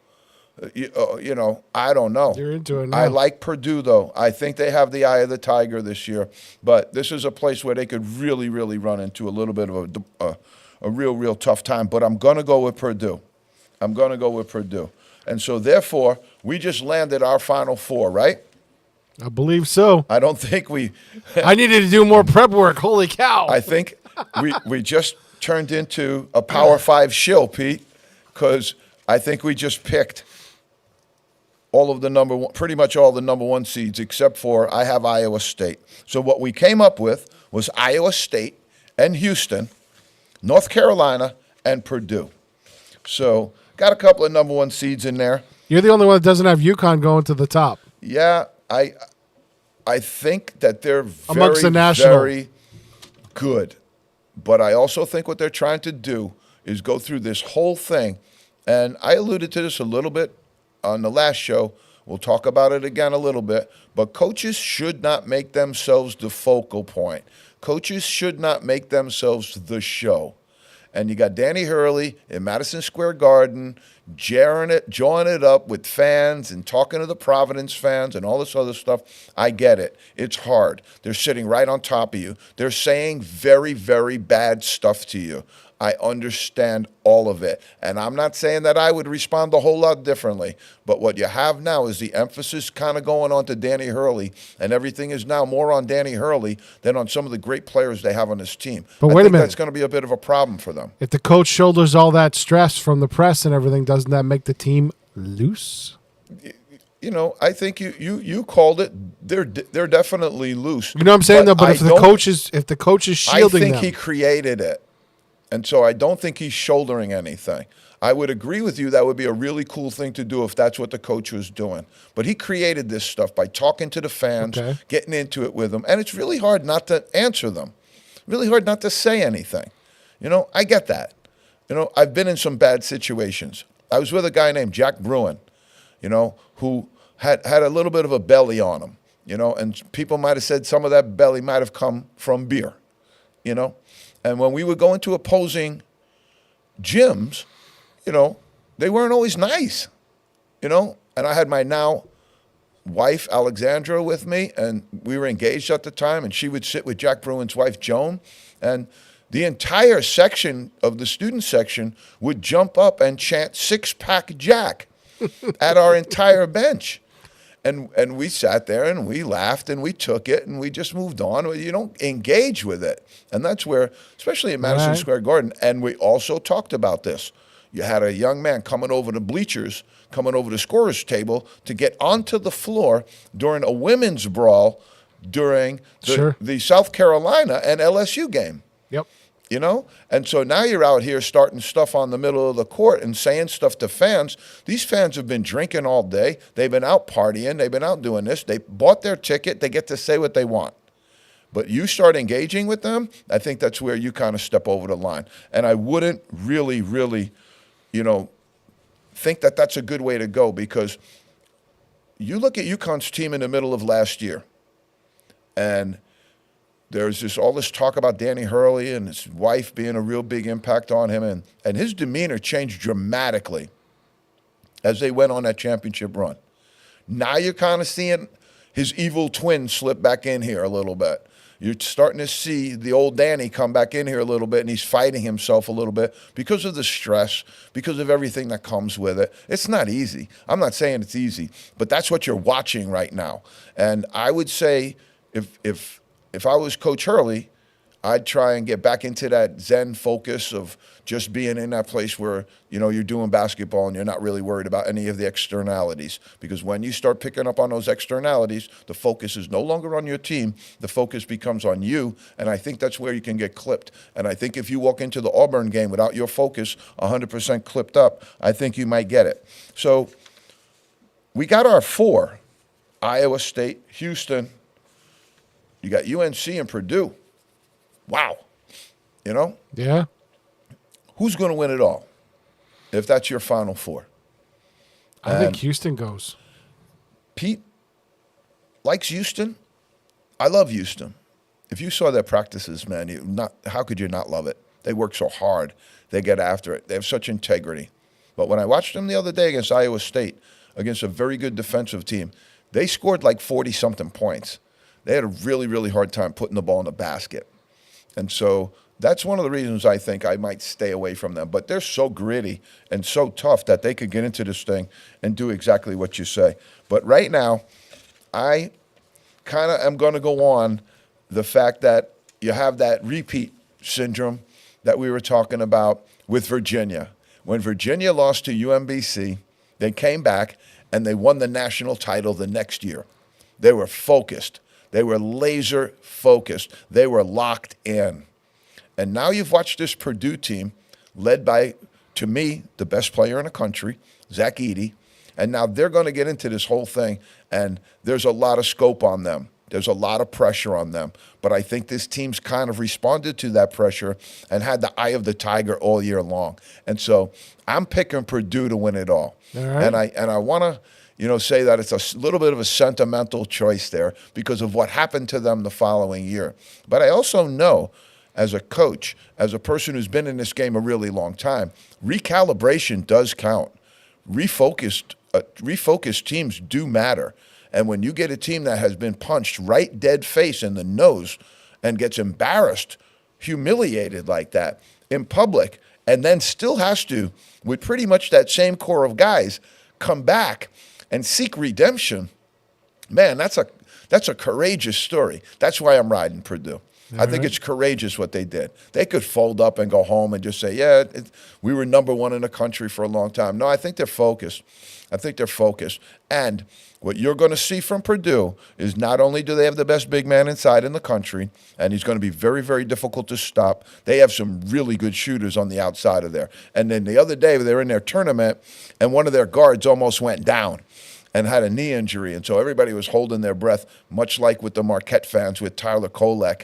I don't know. You're into it now. I like Purdue, though. I think they have the eye of the tiger this year. But this is a place where they could really, really run into a little bit of a real, real tough time. But I'm going to go with Purdue. And so, therefore, we just landed our Final Four, right? I believe so. I don't think we... I needed to do more prep work. Holy cow. I think we just turned into a Power 5 shill, Pete, because I think we just picked all of the number one, pretty much all the number one seeds, except for I have Iowa State. So what we came up with was Iowa State and Houston, North Carolina, and Purdue. So got a couple of number one seeds in there. You're the only one that doesn't have UConn going to the top. Yeah, I think that they're Amongst very, the national. very good. But I also think what they're trying to do is go through this whole thing. And I alluded to this a little bit on the last show. We'll talk about it again a little bit. But coaches should not make themselves the focal point. Coaches should not make themselves the show. And you got Danny Hurley in Madison Square Garden jawing it up with fans and talking to the Providence fans and all this other stuff. I get it. It's hard. They're sitting right on top of you. They're saying very, very bad stuff to you. I understand all of it. And I'm not saying that I would respond a whole lot differently. But what you have now is the emphasis kind of going on to Danny Hurley, and everything is now more on Danny Hurley than on some of the great players they have on this team. But I wait a think minute. that's going to be a bit of a problem for them. If the coach shoulders all that stress from the press and everything, doesn't that make the team loose? You know, I think you called it. They're definitely loose. You know what I'm saying, though? But if the coach is shielding I think them. he created it. And so I don't think he's shouldering anything. I would agree with you that would be a really cool thing to do if that's what the coach was doing. But he created this stuff by talking to the fans, getting into it with them. And it's really hard not to answer them, really hard not to say anything. You know, I get that. You know, I've been in some bad situations. I was with a guy named Jack Bruin, you know, who had a little bit of a belly on him, you know, and people might have said some of that belly might have come from beer, you know. And when we would go into opposing gyms, you know, they weren't always nice, you know. And I had my now wife, Alexandra, with me, and we were engaged at the time, and she would sit with Jack Bruin's wife, Joan, and the entire section of the student section would jump up and chant "Six-Pack Jack" at our entire bench. And we sat there and we laughed and we took it and we just moved on. You don't engage with it. And that's where, especially in Madison Square Garden, and we also talked about this. You had a young man coming over the bleachers, coming over the scorer's table to get onto the floor during a women's brawl during the South Carolina and LSU game. Yep. You know? And so now you're out here starting stuff on the middle of the court and saying stuff to fans. These fans have been drinking all day. They've been out partying. They've been out doing this. They bought their ticket. They get to say what they want. But you start engaging with them, I think that's where you kind of step over the line. And I wouldn't really, really, you know, think that that's a good way to go, because you look at UConn's team in the middle of last year, and there's all this talk about Danny Hurley and his wife being a real big impact on him, and his demeanor changed dramatically as they went on that championship run. Now you're kind of seeing his evil twin slip back in here a little bit. You're starting to see the old Danny come back in here a little bit, and he's fighting himself a little bit because of the stress, because of everything that comes with it. It's not easy. I'm not saying it's easy, but that's what you're watching right now. And I would say if I was Coach Hurley, I'd try and get back into that Zen focus of just being in that place where, you know, you're doing basketball and you're not really worried about any of the externalities. Because when you start picking up on those externalities, the focus is no longer on your team. The focus becomes on you, and I think that's where you can get clipped. And I think if you walk into the Auburn game without your focus 100% clipped up, I think you might get it. So we got our 4, Iowa State, Houston. You got UNC and Purdue. Wow. You know? Yeah. Who's going to win it all if that's your Final 4? I think Houston goes. Pete likes Houston. I love Houston. If you saw their practices, man, how could you not love it? They work so hard. They get after it. They have such integrity. But when I watched them the other day against Iowa State, against a very good defensive team, they scored like 40-something points. They had a really, really hard time putting the ball in the basket. And so that's one of the reasons I think I might stay away from them. But they're so gritty and so tough that they could get into this thing and do exactly what you say. But right now, I kind of am going to go on the fact that you have that repeat syndrome that we were talking about with Virginia. When Virginia lost to UMBC, they came back and they won the national title the next year. They were focused. They were laser focused. They were locked in. And now you've watched this Purdue team led by, to me, the best player in the country, Zach Edey. And now they're going to get into this whole thing, and there's a lot of scope on them. There's a lot of pressure on them. But I think this team's kind of responded to that pressure and had the eye of the tiger all year long. And so I'm picking Purdue to win it all. All right. And I want to, say that it's a little bit of a sentimental choice there because of what happened to them the following year. But I also know, as a coach, as a person who's been in this game a really long time, recalibration does count. Refocused teams do matter. And when you get a team that has been punched right dead face in the nose and gets embarrassed, humiliated like that in public, and then still has to, with pretty much that same core of guys, come back and seek redemption, man, that's a courageous story. That's why I'm riding Purdue. I think it's courageous what they did. They could fold up and go home and just say, yeah, we were number one in the country for a long time. No, I think they're focused. And what you're going to see from Purdue is not only do they have the best big man inside in the country, and he's going to be very, very difficult to stop, they have some really good shooters on the outside of there. And then the other day, they were in their tournament, and one of their guards almost went down and had a knee injury. And so everybody was holding their breath, much like with the Marquette fans with Tyler Kolek,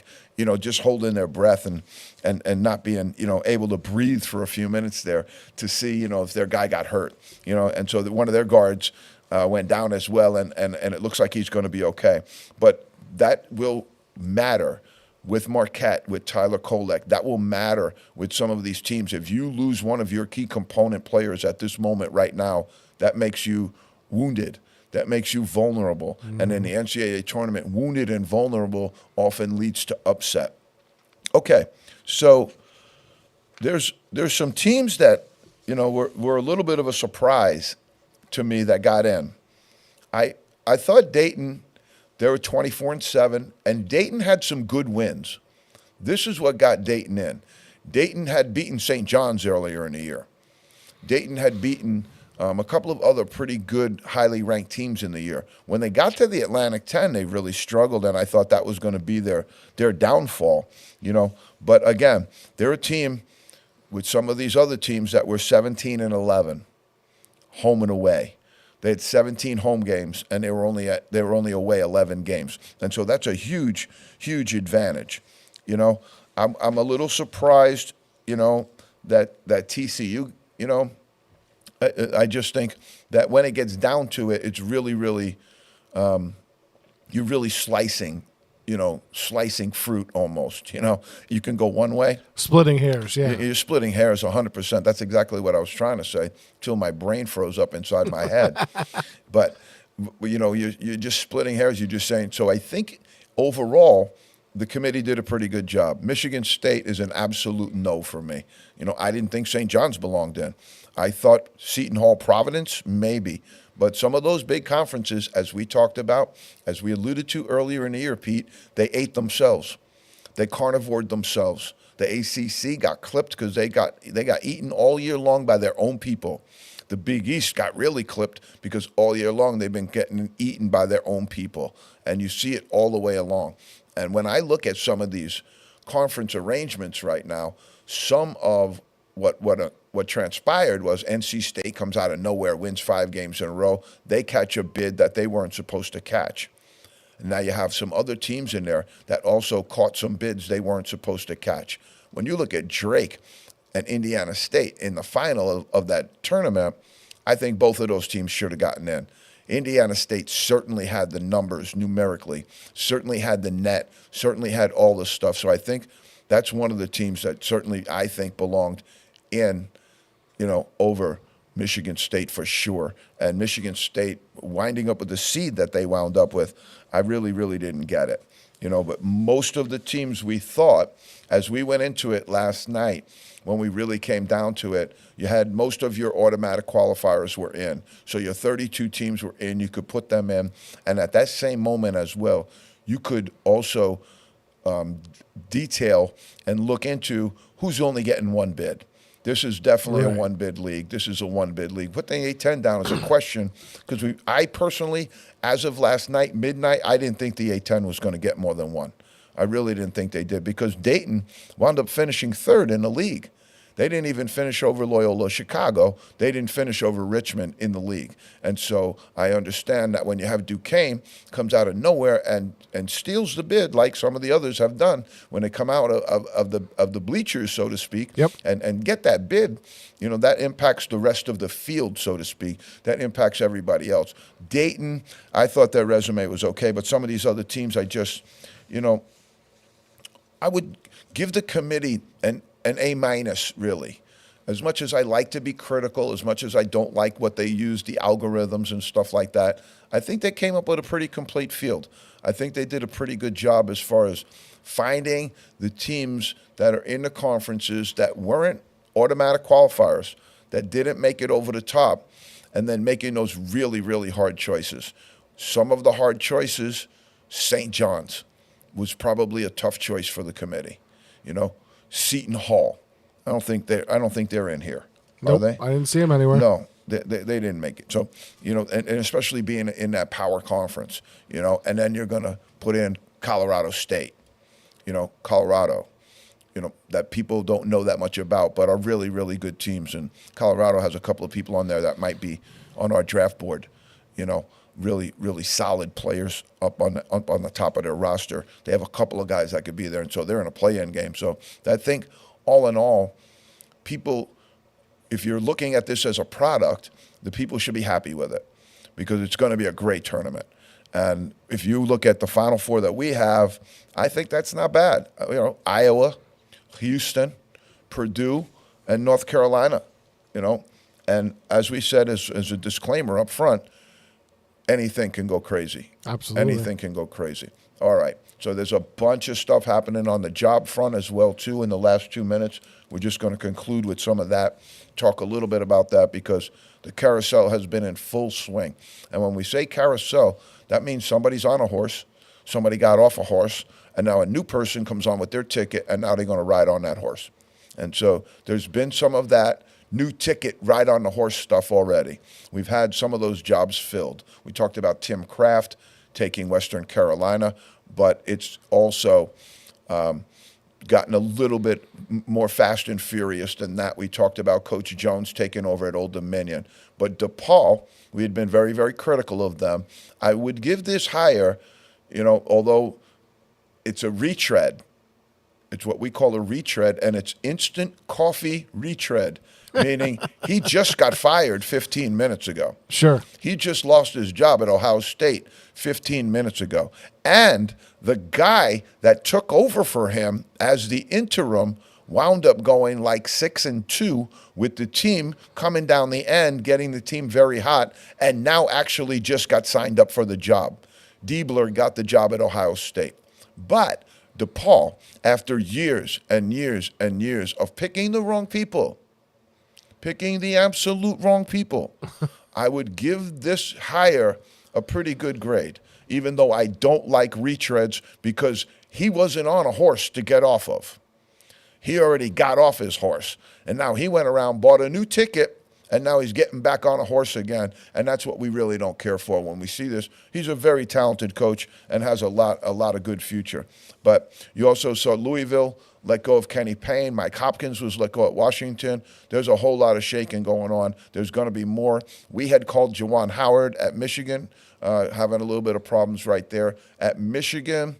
just holding their breath and not being, able to breathe for a few minutes there to see, if their guy got hurt, And so one of their guards went down as well, and it looks like he's going to be okay. But that will matter with Marquette, with Tyler Kolek. That will matter with some of these teams. If you lose one of your key component players at this moment right now, that makes you wounded. That makes you vulnerable. Mm-hmm. And in the NCAA tournament, wounded and vulnerable often leads to upset. Okay, so there's some teams that, were a little bit of a surprise to me that got in. I thought Dayton, they were 24-7, and Dayton had some good wins. This is what got Dayton in. Dayton had beaten St. John's earlier in the year. Dayton had beaten a couple of other pretty good, highly ranked teams in the year. When they got to the Atlantic 10, they really struggled, and I thought that was going to be their downfall, But again, they're a team with some of these other teams that were 17-11, home and away. They had 17 home games, and they were only away 11 games, and so that's a huge, huge advantage. I'm a little surprised, that TCU, I just think that when it gets down to it, it's really, really, you're really slicing fruit almost. You can go one way. Splitting hairs, yeah. You're splitting hairs 100%. That's exactly what I was trying to say till my brain froze up inside my head. But, you're just splitting hairs. You're just saying. So I think overall, the committee did a pretty good job. Michigan State is an absolute no for me. I didn't think St. John's belonged in. I thought Seton Hall, Providence, maybe. But some of those big conferences, as we talked about, as we alluded to earlier in the year, Pete, they ate themselves. They carnivored themselves. The ACC got clipped because they got eaten all year long by their own people. The Big East got really clipped because all year long they've been getting eaten by their own people. And you see it all the way along. And when I look at some of these conference arrangements right now, some of what transpired was NC State comes out of nowhere, wins 5 games in a row. They catch a bid that they weren't supposed to catch. And now you have some other teams in there that also caught some bids they weren't supposed to catch. When you look at Drake and Indiana State in the final of that tournament, I think both of those teams should have gotten in. Indiana State certainly had the numbers numerically, certainly had the net, certainly had all the stuff. So I think that's one of the teams that certainly I think belonged in, over Michigan State for sure. And Michigan State winding up with the seed that they wound up with, I really, really didn't get it. But most of the teams we thought, as we went into it last night, when we really came down to it, you had most of your automatic qualifiers were in. So your 32 teams were in. You could put them in. And at that same moment as well, you could also detail and look into who's only getting one bid. This is definitely a Right. one-bid league. This is a one-bid league. Put the A10 down as a question because I personally, as of last night, midnight, I didn't think the A10 was going to get more than one. I really didn't think they did because Dayton wound up finishing third in the league. They didn't even finish over Loyola Chicago. They didn't finish over Richmond in the league. And so I understand that when you have Duquesne comes out of nowhere and steals the bid like some of the others have done when they come out of the bleachers, so to speak, Yep. and get that bid, that impacts the rest of the field, so to speak. That impacts everybody else. Dayton, I thought their resume was okay, but some of these other teams I just, I would give the committee an A minus, really. As much as I like to be critical, as much as I don't like what they use, the algorithms and stuff like that, I think they came up with a pretty complete field. I think they did a pretty good job as far as finding the teams that are in the conferences that weren't automatic qualifiers, that didn't make it over the top, and then making those really, really hard choices. Some of the hard choices, St. John's was probably a tough choice for the committee. Seton Hall. I don't think they're in here. Nope, Are they? I didn't see him anywhere. No, they didn't make it. So, and especially being in that power conference, and then you're going to put in Colorado State, Colorado, that people don't know that much about, but are really, really good teams. And Colorado has a couple of people on there that might be on our draft board, really, really solid players up on the top of their roster. They have a couple of guys that could be there, and so they're in a play-in game. So I think, all in all, people, if you're looking at this as a product, the people should be happy with it because it's going to be a great tournament. And if you look at the Final Four that we have, I think that's not bad. Iowa, Houston, Purdue, and North Carolina. And as we said as a disclaimer up front, anything can go crazy. Absolutely. Anything can go crazy. All right. So there's a bunch of stuff happening on the job front as well, too, in the last 2 minutes. We're just going to conclude with some of that, talk a little bit about that because the carousel has been in full swing. And when we say carousel, that means somebody's on a horse, somebody got off a horse, and now a new person comes on with their ticket, and now they're going to ride on that horse. And so there's been some of that new ticket ride on the horse stuff already. We've had some of those jobs filled. We talked about Tim Kraft taking Western Carolina, but it's also gotten a little bit more fast and furious than that. We talked about Coach Jones taking over at Old Dominion. But DePaul, we had been very, very critical of them. I would give this higher, although it's a retread. It's what we call a retread, and it's instant coffee retread, meaning he just got fired 15 minutes ago. Sure. He just lost his job at Ohio State 15 minutes ago. And the guy that took over for him as the interim wound up going like 6-2 with the team coming down the end, getting the team very hot, and now actually just got signed up for the job. Diebler got the job at Ohio State. But DePaul, after years and years and years of picking the wrong people, picking the absolute wrong people, I would give this hire a pretty good grade, even though I don't like retreads because he wasn't on a horse to get off of. He already got off his horse, and now he went around, bought a new ticket, and now he's getting back on a horse again, and that's what we really don't care for when we see this. He's a very talented coach and has a lot of good future. But you also saw Louisville let go of Kenny Payne. Mike Hopkins was let go at Washington. There's a whole lot of shaking going on. There's going to be more. We had called Juwan Howard at Michigan, having a little bit of problems right there. At Michigan,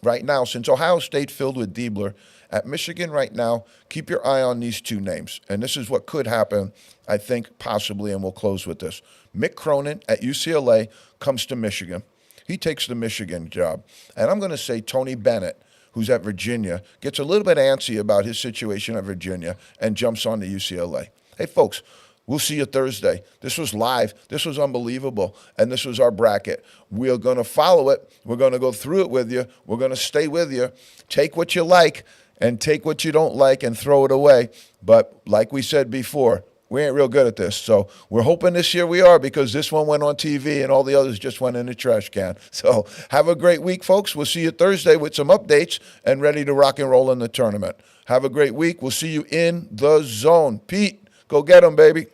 right now, since Ohio State filled with Diebler, at Michigan right now, keep your eye on these two names. And this is what could happen, I think, possibly, and we'll close with this. Mick Cronin at UCLA comes to Michigan. He takes the Michigan job. And I'm going to say Tony Bennett, who's at Virginia, gets a little bit antsy about his situation at Virginia and jumps on to UCLA. Hey, folks, we'll see you Thursday. This was live. This was unbelievable. And this was our bracket. We're going to follow it. We're going to go through it with you. We're going to stay with you. Take what you like and take what you don't like and throw it away. But like we said before, We ain't real good at this. So we're hoping this year we are, because this one went on TV and all the others just went in the trash can. So have a great week, folks. We'll see you Thursday with some updates and ready to rock and roll in the tournament. Have a great week. We'll see you in the zone. Pete, go get 'em, baby.